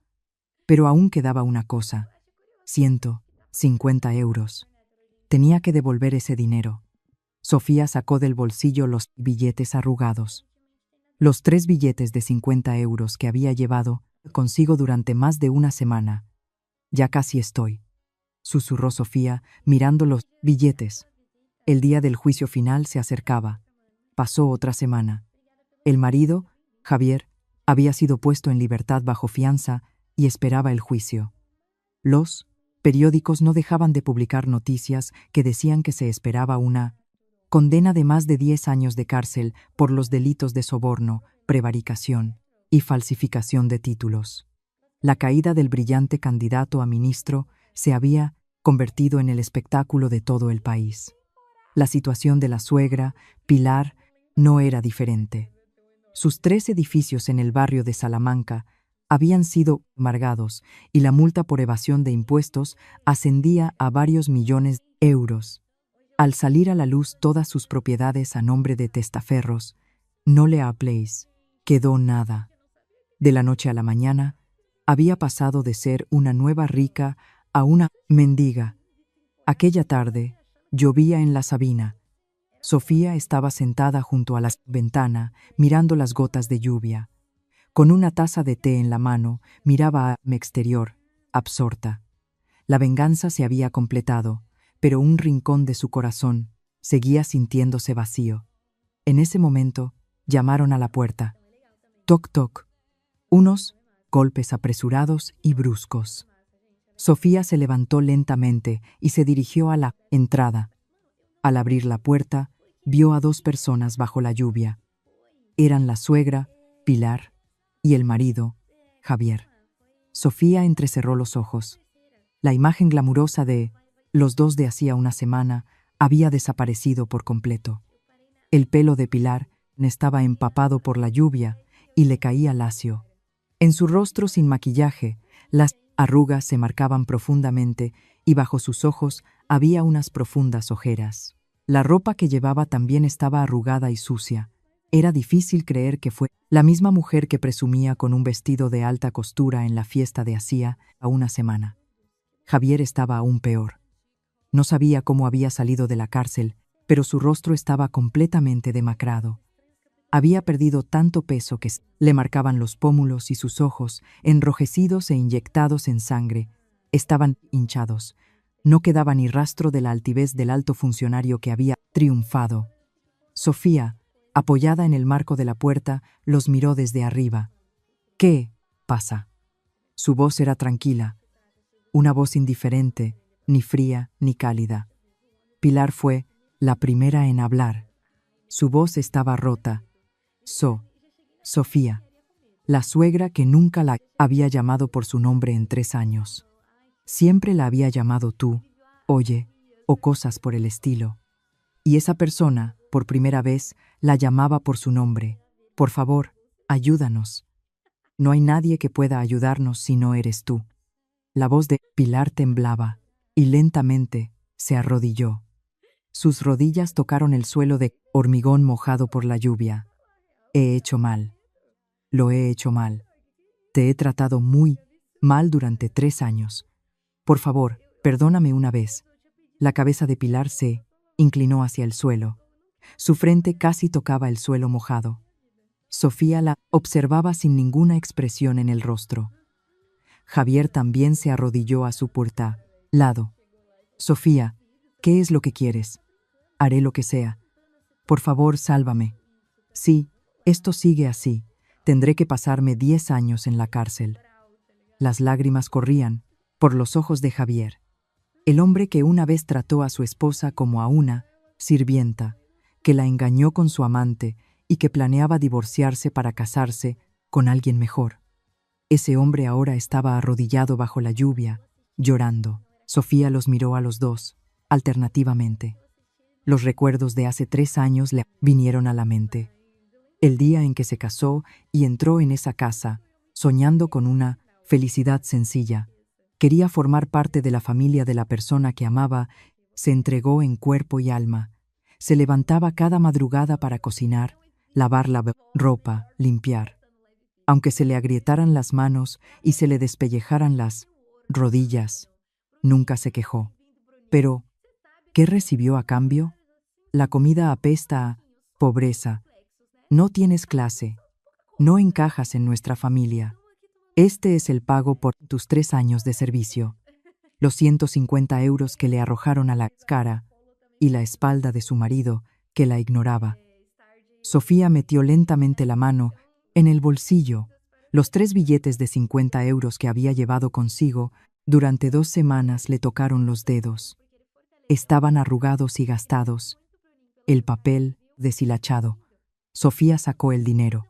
Pero aún quedaba una cosa. 150 euros. Tenía que devolver ese dinero. Sofía sacó del bolsillo los billetes arrugados. Los 3 billetes de 50 euros que había llevado consigo durante más de una semana. Ya casi estoy, susurró Sofía, mirando los billetes. El día del juicio final se acercaba. Pasó otra semana. El marido, Javier, había sido puesto en libertad bajo fianza y esperaba el juicio. Los periódicos no dejaban de publicar noticias que decían que se esperaba una condena de más de 10 años de cárcel por los delitos de soborno, prevaricación y falsificación de títulos. La caída del brillante candidato a ministro se había convertido en el espectáculo de todo el país. La situación de la suegra, Pilar, no era diferente. Sus 3 edificios en el barrio de Salamanca habían sido embargados y la multa por evasión de impuestos ascendía a varios millones de euros. Al salir a la luz todas sus propiedades a nombre de testaferros, no le habléis, quedó nada. De la noche a la mañana, había pasado de ser una nueva rica a una mendiga. Aquella tarde, llovía en la Sabina. Sofía estaba sentada junto a la ventana, mirando las gotas de lluvia. Con una taza de té en la mano, miraba al exterior, absorta. La venganza se había completado, pero un rincón de su corazón seguía sintiéndose vacío. En ese momento, llamaron a la puerta. Toc, toc. Unos golpes apresurados y bruscos. Sofía se levantó lentamente y se dirigió a la entrada. Al abrir la puerta, vio a 2 personas bajo la lluvia. Eran la suegra, Pilar, y el marido, Javier. Sofía entrecerró los ojos. La imagen glamurosa de los 2 de hacía una semana había desaparecido por completo. El pelo de Pilar estaba empapado por la lluvia y le caía lacio. En su rostro sin maquillaje, las arrugas se marcaban profundamente y bajo sus ojos había unas profundas ojeras. La ropa que llevaba también estaba arrugada y sucia. Era difícil creer que fue la misma mujer que presumía con un vestido de alta costura en la fiesta de hacía una semana. Javier estaba aún peor. No sabía cómo había salido de la cárcel, pero su rostro estaba completamente demacrado. Había perdido tanto peso que le marcaban los pómulos y sus ojos, enrojecidos e inyectados en sangre, estaban hinchados. No quedaba ni rastro de la altivez del alto funcionario que había triunfado. Sofía, apoyada en el marco de la puerta, los miró desde arriba. ¿Qué pasa? Su voz era tranquila, una voz indiferente, ni fría ni cálida. Pilar fue la primera en hablar. Su voz estaba rota. Sofía, la suegra que nunca la había llamado por su nombre en 3 años. Siempre la había llamado tú, oye, o cosas por el estilo. Y esa persona, por primera vez, la llamaba por su nombre. Por favor, ayúdanos. No hay nadie que pueda ayudarnos si no eres tú. La voz de Pilar temblaba, y lentamente se arrodilló. Sus rodillas tocaron el suelo de hormigón mojado por la lluvia. He hecho mal. Lo he hecho mal. Te he tratado muy mal durante 3 años. Por favor, perdóname una vez. La cabeza de Pilar se inclinó hacia el suelo. Su frente casi tocaba el suelo mojado. Sofía la observaba sin ninguna expresión en el rostro. Javier también se arrodilló a su lado. Sofía, ¿qué es lo que quieres? Haré lo que sea. Por favor, sálvame. Sí, esto sigue así. Tendré que pasarme 10 años en la cárcel. Las lágrimas corrían por los ojos de Javier, el hombre que una vez trató a su esposa como a una sirvienta, que la engañó con su amante y que planeaba divorciarse para casarse con alguien mejor. Ese hombre ahora estaba arrodillado bajo la lluvia, llorando. Sofía los miró a los dos, alternativamente. Los recuerdos de hace 3 años le vinieron a la mente. El día en que se casó y entró en esa casa, soñando con una felicidad sencilla. Quería formar parte de la familia de la persona que amaba, se entregó en cuerpo y alma. Se levantaba cada madrugada para cocinar, lavar la ropa, limpiar. Aunque se le agrietaran las manos y se le despellejaran las rodillas, nunca se quejó. Pero, ¿qué recibió a cambio? La comida apesta a pobreza. No tienes clase. No encajas en nuestra familia. Este es el pago por tus 3 años de servicio. Los 150 euros que le arrojaron a la cara y la espalda de su marido, que la ignoraba. Sofía metió lentamente la mano en el bolsillo. Los 3 billetes de 50 euros que había llevado consigo durante 2 semanas le tocaron los dedos. Estaban arrugados y gastados. El papel deshilachado. Sofía sacó el dinero.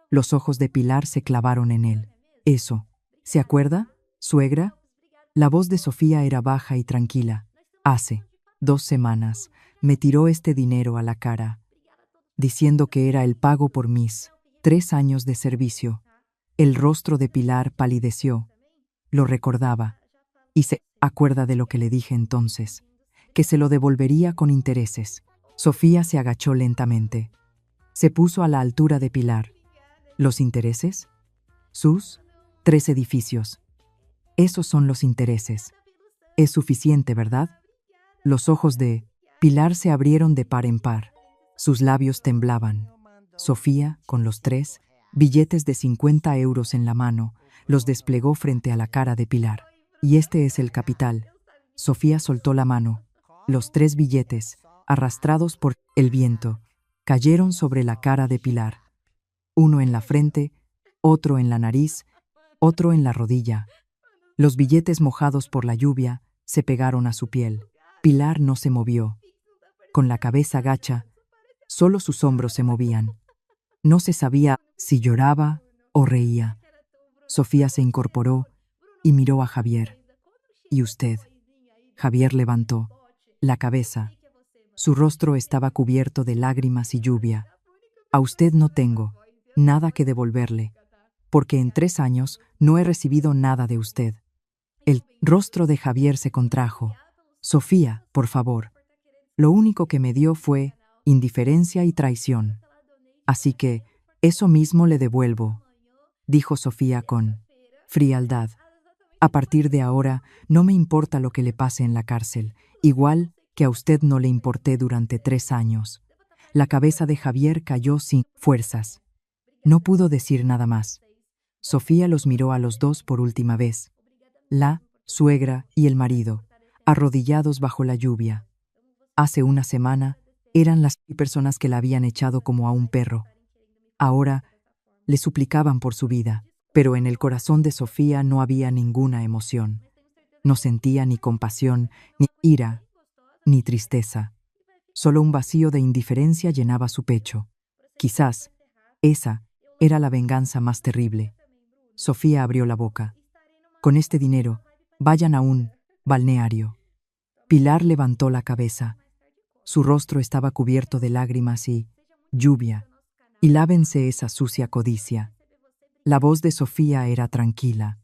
Los ojos de Pilar se clavaron en él. Eso. ¿Se acuerda, suegra? La voz de Sofía era baja y tranquila. Hace 2 semanas me tiró este dinero a la cara, diciendo que era el pago por mis 3 años de servicio. El rostro de Pilar palideció. Lo recordaba. Y se acuerda de lo que le dije entonces, que se lo devolvería con intereses. Sofía se agachó lentamente. Se puso a la altura de Pilar. ¿Los intereses? Sus 3 edificios. Esos son los intereses. Es suficiente, ¿verdad? Los ojos de Pilar se abrieron de par en par. Sus labios temblaban. Sofía, con los 3 billetes de 50 euros en la mano, los desplegó frente a la cara de Pilar. Y este es el capital. Sofía soltó la mano. Los 3 billetes, arrastrados por el viento, cayeron sobre la cara de Pilar. Uno en la frente, otro en la nariz, otro en la rodilla. Los billetes mojados por la lluvia se pegaron a su piel. Pilar no se movió. Con la cabeza gacha, solo sus hombros se movían. No se sabía si lloraba o reía. Sofía se incorporó y miró a Javier. ¿Y usted? Javier levantó la cabeza. Su rostro estaba cubierto de lágrimas y lluvia. A usted no tengo nada que devolverle, porque en 3 años no he recibido nada de usted. El rostro de Javier se contrajo. Sofía, por favor. Lo único que me dio fue indiferencia y traición. Así que eso mismo le devuelvo, dijo Sofía con frialdad. A partir de ahora no me importa lo que le pase en la cárcel, igual que a usted no le importé durante 3 años. La cabeza de Javier cayó sin fuerzas. No pudo decir nada más. Sofía los miró a los dos por última vez. La suegra y el marido, arrodillados bajo la lluvia. Hace una semana eran las personas que la habían echado como a un perro. Ahora le suplicaban por su vida, pero en el corazón de Sofía no había ninguna emoción. No sentía ni compasión, ni ira, ni tristeza. Solo un vacío de indiferencia llenaba su pecho. Quizás esa era la venganza más terrible. Sofía abrió la boca. Con este dinero, vayan a un balneario. Pilar levantó la cabeza. Su rostro estaba cubierto de lágrimas y lluvia. Y lávense esa sucia codicia. La voz de Sofía era tranquila.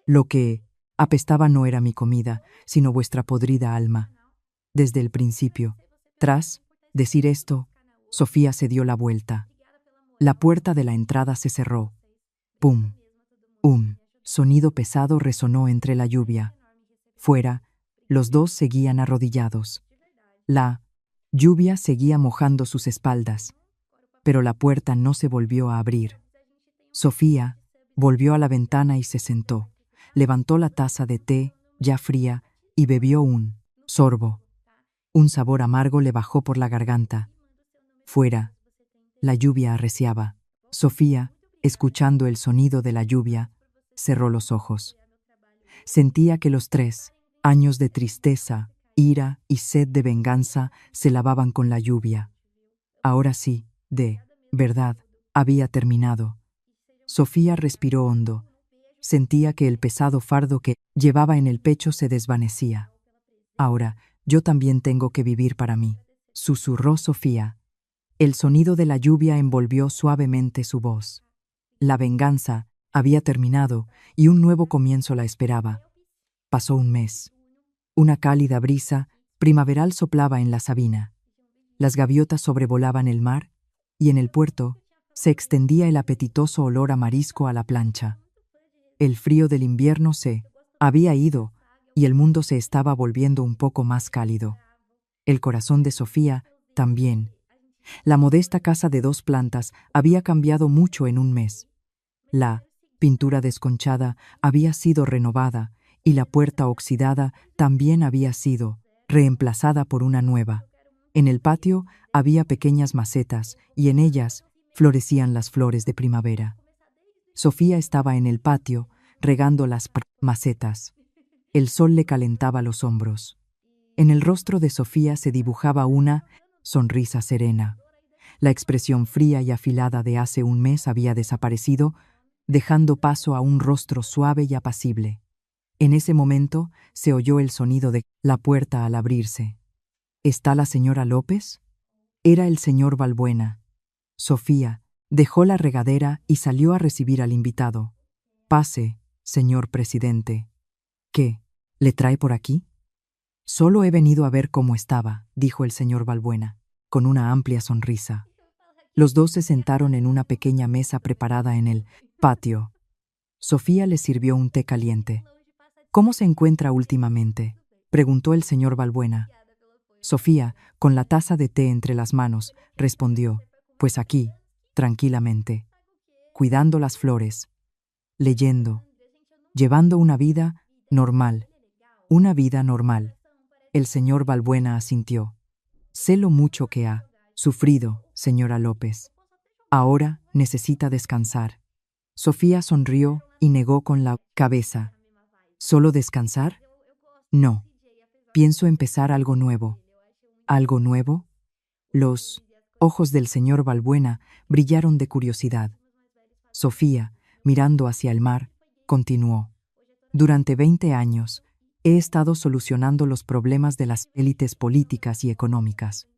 Lo que apestaba no era mi comida, sino vuestra podrida alma. Desde el principio. Tras decir esto, Sofía se dio la vuelta. La puerta de la entrada se cerró. ¡Pum! Un sonido pesado resonó entre la lluvia. Fuera, los dos seguían arrodillados. La lluvia seguía mojando sus espaldas, pero la puerta no se volvió a abrir. Sofía volvió a la ventana y se sentó. Levantó la taza de té, ya fría, y bebió un sorbo. Un sabor amargo le bajó por la garganta. Fuera, la lluvia arreciaba. Sofía, escuchando el sonido de la lluvia, cerró los ojos. Sentía que los 3 años de tristeza, ira y sed de venganza se lavaban con la lluvia. Ahora sí, de verdad, había terminado. Sofía respiró hondo. Sentía que el pesado fardo que llevaba en el pecho se desvanecía. Ahora, yo también tengo que vivir para mí, susurró Sofía. El sonido de la lluvia envolvió suavemente su voz. La venganza había terminado y un nuevo comienzo la esperaba. Pasó un mes. Una cálida brisa primaveral soplaba en la sabina. Las gaviotas sobrevolaban el mar y en el puerto se extendía el apetitoso olor a marisco a la plancha. El frío del invierno se había ido y el mundo se estaba volviendo un poco más cálido. El corazón de Sofía también. La modesta casa de 2 plantas había cambiado mucho en un mes. La pintura desconchada había sido renovada y la puerta oxidada también había sido reemplazada por una nueva. En el patio había pequeñas macetas y en ellas florecían las flores de primavera. Sofía estaba en el patio regando las macetas. El sol le calentaba los hombros. En el rostro de Sofía se dibujaba una sonrisa serena. La expresión fría y afilada de hace un mes había desaparecido, dejando paso a un rostro suave y apacible. En ese momento se oyó el sonido de la puerta al abrirse. ¿Está la señora López? Era el señor Balbuena. Sofía dejó la regadera y salió a recibir al invitado. Pase, señor presidente. ¿Qué? ¿Le trae por aquí? Solo he venido a ver cómo estaba, dijo el señor Balbuena, con una amplia sonrisa. Los dos se sentaron en una pequeña mesa preparada en el patio. Sofía les sirvió un té caliente. ¿Cómo se encuentra últimamente?, preguntó el señor Balbuena. Sofía, con la taza de té entre las manos, respondió: pues aquí, tranquilamente, cuidando las flores, leyendo, llevando una vida normal. Una vida normal. El señor Balbuena asintió. Sé lo mucho que ha sufrido, señora López. Ahora necesita descansar. Sofía sonrió y negó con la cabeza. ¿Solo descansar? No. Pienso empezar algo nuevo. ¿Algo nuevo? Los ojos del señor Balbuena brillaron de curiosidad. Sofía, mirando hacia el mar, continuó. Durante 20 años, he estado solucionando los problemas de las élites políticas y económicas.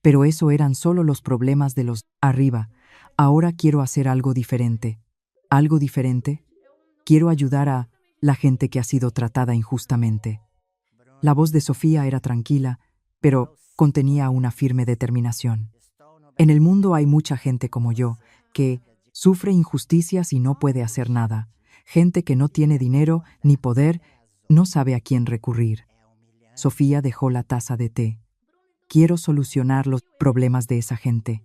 Pero eso eran solo los problemas de los arriba. Ahora quiero hacer algo diferente. ¿Algo diferente? Quiero ayudar a la gente que ha sido tratada injustamente. La voz de Sofía era tranquila, pero contenía una firme determinación. En el mundo hay mucha gente como yo, que sufre injusticias y no puede hacer nada. Gente que no tiene dinero ni poder, no sabe a quién recurrir. Sofía dejó la taza de té. Quiero solucionar los problemas de esa gente,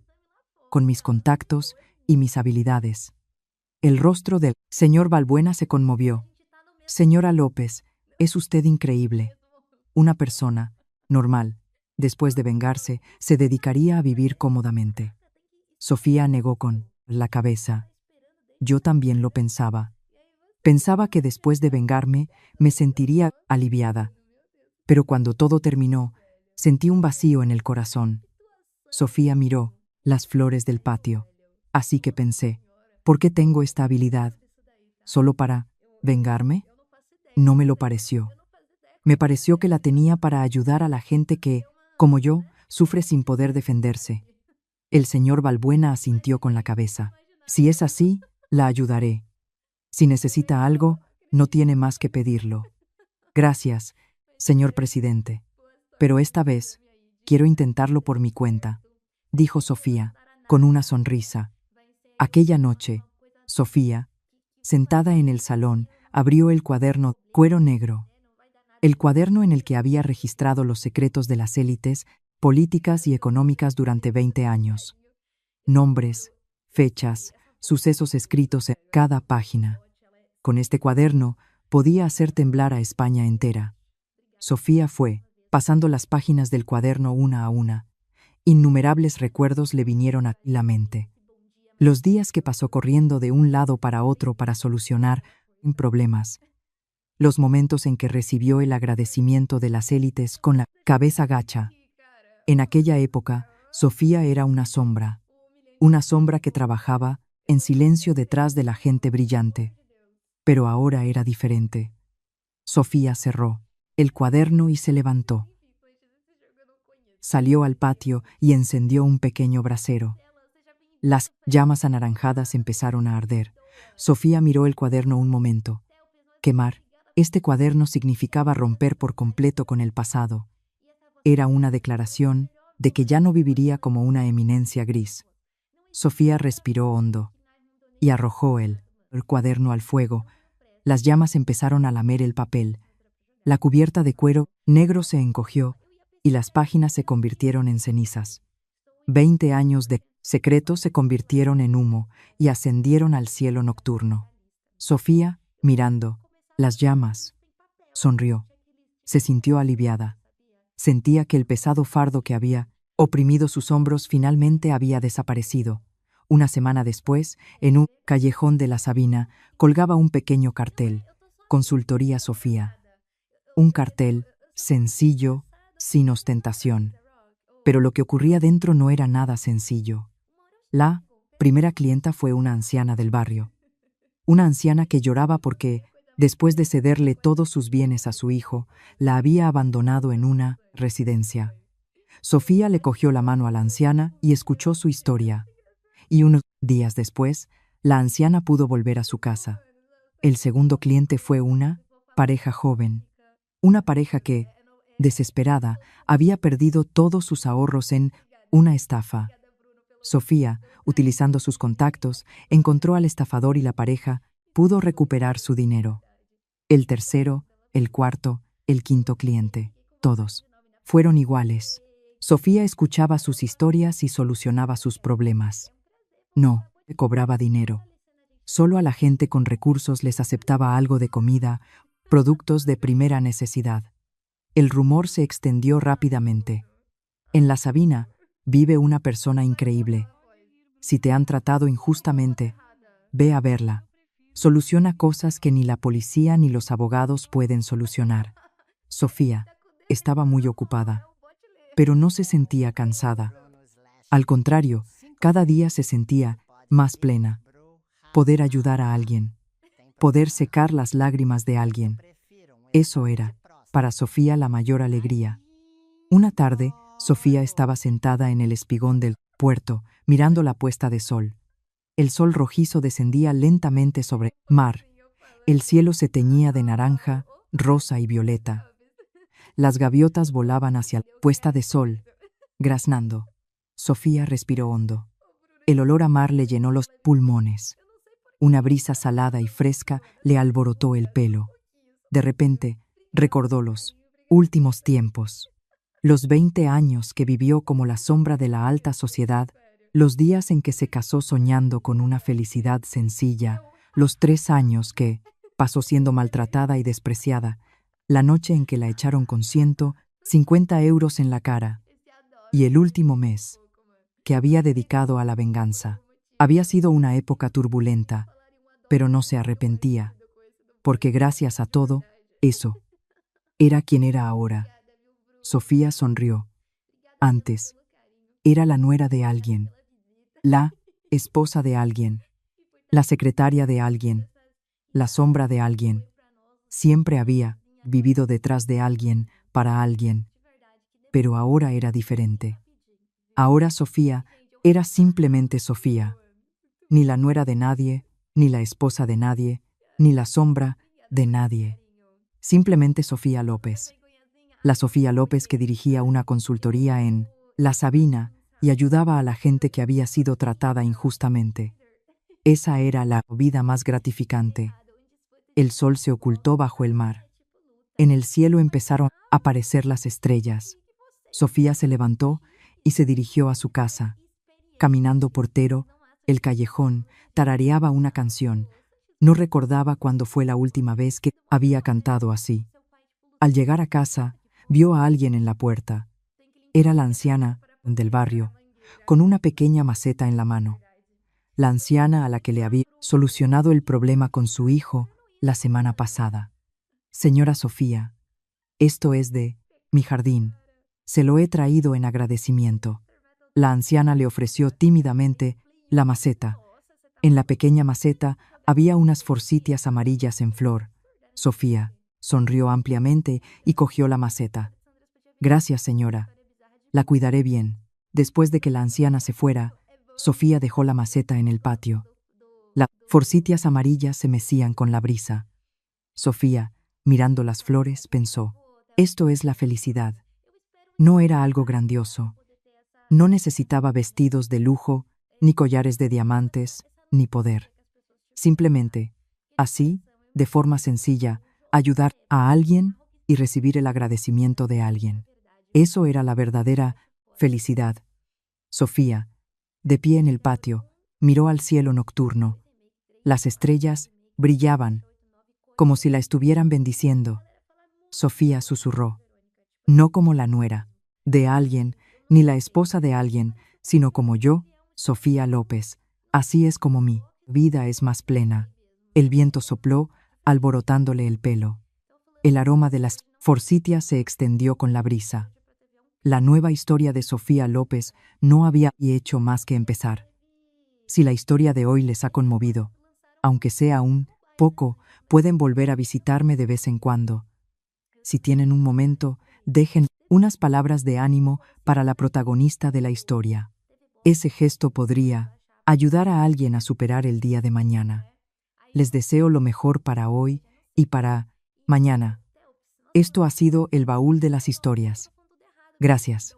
con mis contactos y mis habilidades. El rostro del señor Balbuena se conmovió. Señora López, es usted increíble. Una persona normal, después de vengarse, se dedicaría a vivir cómodamente. Sofía negó con la cabeza. Yo también lo pensaba. Pensaba que después de vengarme me sentiría aliviada. Pero cuando todo terminó, sentí un vacío en el corazón. Sofía miró las flores del patio. Así que pensé, ¿por qué tengo esta habilidad? ¿Solo para vengarme? No me lo pareció. Me pareció que la tenía para ayudar a la gente que, como yo, sufre sin poder defenderse. El señor Balbuena asintió con la cabeza. Si es así, la ayudaré. Si necesita algo, no tiene más que pedirlo. Gracias, señor presidente. Pero esta vez, quiero intentarlo por mi cuenta, dijo Sofía, con una sonrisa. Aquella noche, Sofía, sentada en el salón, abrió el cuaderno cuero negro. El cuaderno en el que había registrado los secretos de las élites políticas y económicas durante 20 años. Nombres, fechas, sucesos escritos en cada página. Con este cuaderno podía hacer temblar a España entera. Sofía fue pasando las páginas del cuaderno una a una, Innumerables recuerdos le vinieron a la mente. Los días que pasó corriendo de un lado para otro para solucionar problemas. Los momentos en que recibió el agradecimiento de las élites con la cabeza gacha. En aquella época, Sofía era una sombra que trabajaba en silencio detrás de la gente brillante. Pero ahora era diferente. Sofía cerró el cuaderno y se levantó. Salió al patio y encendió un pequeño brasero. Las llamas anaranjadas empezaron a arder. Sofía miró el cuaderno un momento. Quemar. Este cuaderno significaba romper por completo con el pasado. Era una declaración de que ya no viviría como una eminencia gris. Sofía respiró hondo y arrojó el cuaderno al fuego. Las llamas empezaron a lamer el papel. La cubierta de cuero negro se encogió y las páginas se convirtieron en cenizas. 20 años de secretos se convirtieron en humo y ascendieron al cielo nocturno. Sofía, mirando las llamas, sonrió. Se sintió aliviada. Sentía que el pesado fardo que había oprimido sus hombros finalmente había desaparecido. Una semana después, en un callejón de la Sabina, colgaba un pequeño cartel: Consultoría Sofía. Un cartel sencillo, sin ostentación. Pero lo que ocurría dentro no era nada sencillo. La primera clienta fue una anciana del barrio. Una anciana que lloraba porque, después de cederle todos sus bienes a su hijo, la había abandonado en una residencia. Sofía le cogió la mano a la anciana y escuchó su historia. Y unos días después, la anciana pudo volver a su casa. El segundo cliente fue una pareja joven. Una pareja que, desesperada, había perdido todos sus ahorros en una estafa. Sofía, utilizando sus contactos, encontró al estafador y la pareja pudo recuperar su dinero. El tercero, el cuarto, el quinto cliente, todos fueron iguales. Sofía escuchaba sus historias y solucionaba sus problemas. No cobraba dinero. Solo a la gente con recursos les aceptaba algo de comida, productos de primera necesidad. El rumor se extendió rápidamente. En la Sabina vive una persona increíble. Si te han tratado injustamente, ve a verla. Soluciona cosas que ni la policía ni los abogados pueden solucionar. Sofía estaba muy ocupada, pero no se sentía cansada. Al contrario, cada día se sentía más plena. Poder ayudar a alguien, poder secar las lágrimas de alguien. Eso era, para Sofía, la mayor alegría. Una tarde, Sofía estaba sentada en el espigón del puerto, mirando la puesta de sol. El sol rojizo descendía lentamente sobre el mar. El cielo se teñía de naranja, rosa y violeta. Las gaviotas volaban hacia la puesta de sol, graznando. Sofía respiró hondo. El olor a mar le llenó los pulmones. Una brisa salada y fresca le alborotó el pelo. De repente, recordó los últimos tiempos. Los 20 años que vivió como la sombra de la alta sociedad, los días en que se casó soñando con una felicidad sencilla, los 3 años que pasó siendo maltratada y despreciada, la noche en que la echaron con 150 euros en la cara, y el último mes que había dedicado a la venganza. Había sido una época turbulenta, pero no se arrepentía, porque gracias a todo eso, era quien era ahora. Sofía sonrió. Antes, era la nuera de alguien, la esposa de alguien, la secretaria de alguien, la sombra de alguien. Siempre había vivido detrás de alguien, para alguien. Pero ahora era diferente. Ahora Sofía era simplemente Sofía. Ni la nuera de nadie, ni la esposa de nadie, ni la sombra de nadie. Simplemente Sofía López. La Sofía López que dirigía una consultoría en La Sabina y ayudaba a la gente que había sido tratada injustamente. Esa era la vida más gratificante. El sol se ocultó bajo el mar. En el cielo empezaron a aparecer las estrellas. Sofía se levantó y se dirigió a su casa. Caminando portero, el callejón, tarareaba una canción. No recordaba cuándo fue la última vez que había cantado así. Al llegar a casa, vio a alguien en la puerta. Era la anciana del barrio, con una pequeña maceta en la mano. La anciana a la que le había solucionado el problema con su hijo la semana pasada. Señora Sofía, esto es de mi jardín. Se lo he traído en agradecimiento. La anciana le ofreció tímidamente la maceta. En la pequeña maceta había unas forsythias amarillas en flor. Sofía sonrió ampliamente y cogió la maceta. Gracias, señora. La cuidaré bien. Después de que la anciana se fuera, Sofía dejó la maceta en el patio. Las forsythias amarillas se mecían con la brisa. Sofía, mirando las flores, pensó, esto es la felicidad. No era algo grandioso. No necesitaba vestidos de lujo, ni collares de diamantes, ni poder. Simplemente, así, de forma sencilla, ayudar a alguien y recibir el agradecimiento de alguien. Eso era la verdadera felicidad. Sofía, de pie en el patio, miró al cielo nocturno. Las estrellas brillaban, como si la estuvieran bendiciendo. Sofía susurró, no como la nuera de alguien, ni la esposa de alguien, sino como yo, Sofía López. Así es como mi vida es más plena. El viento sopló, alborotándole el pelo. El aroma de las forsythias se extendió con la brisa. La nueva historia de Sofía López no había hecho más que empezar. Si la historia de hoy les ha conmovido, aunque sea un poco, pueden volver a visitarme de vez en cuando. Si tienen un momento, dejen unas palabras de ánimo para la protagonista de la historia. Ese gesto podría ayudar a alguien a superar el día de mañana. Les deseo lo mejor para hoy y para mañana. Esto ha sido el baúl de las historias. Gracias.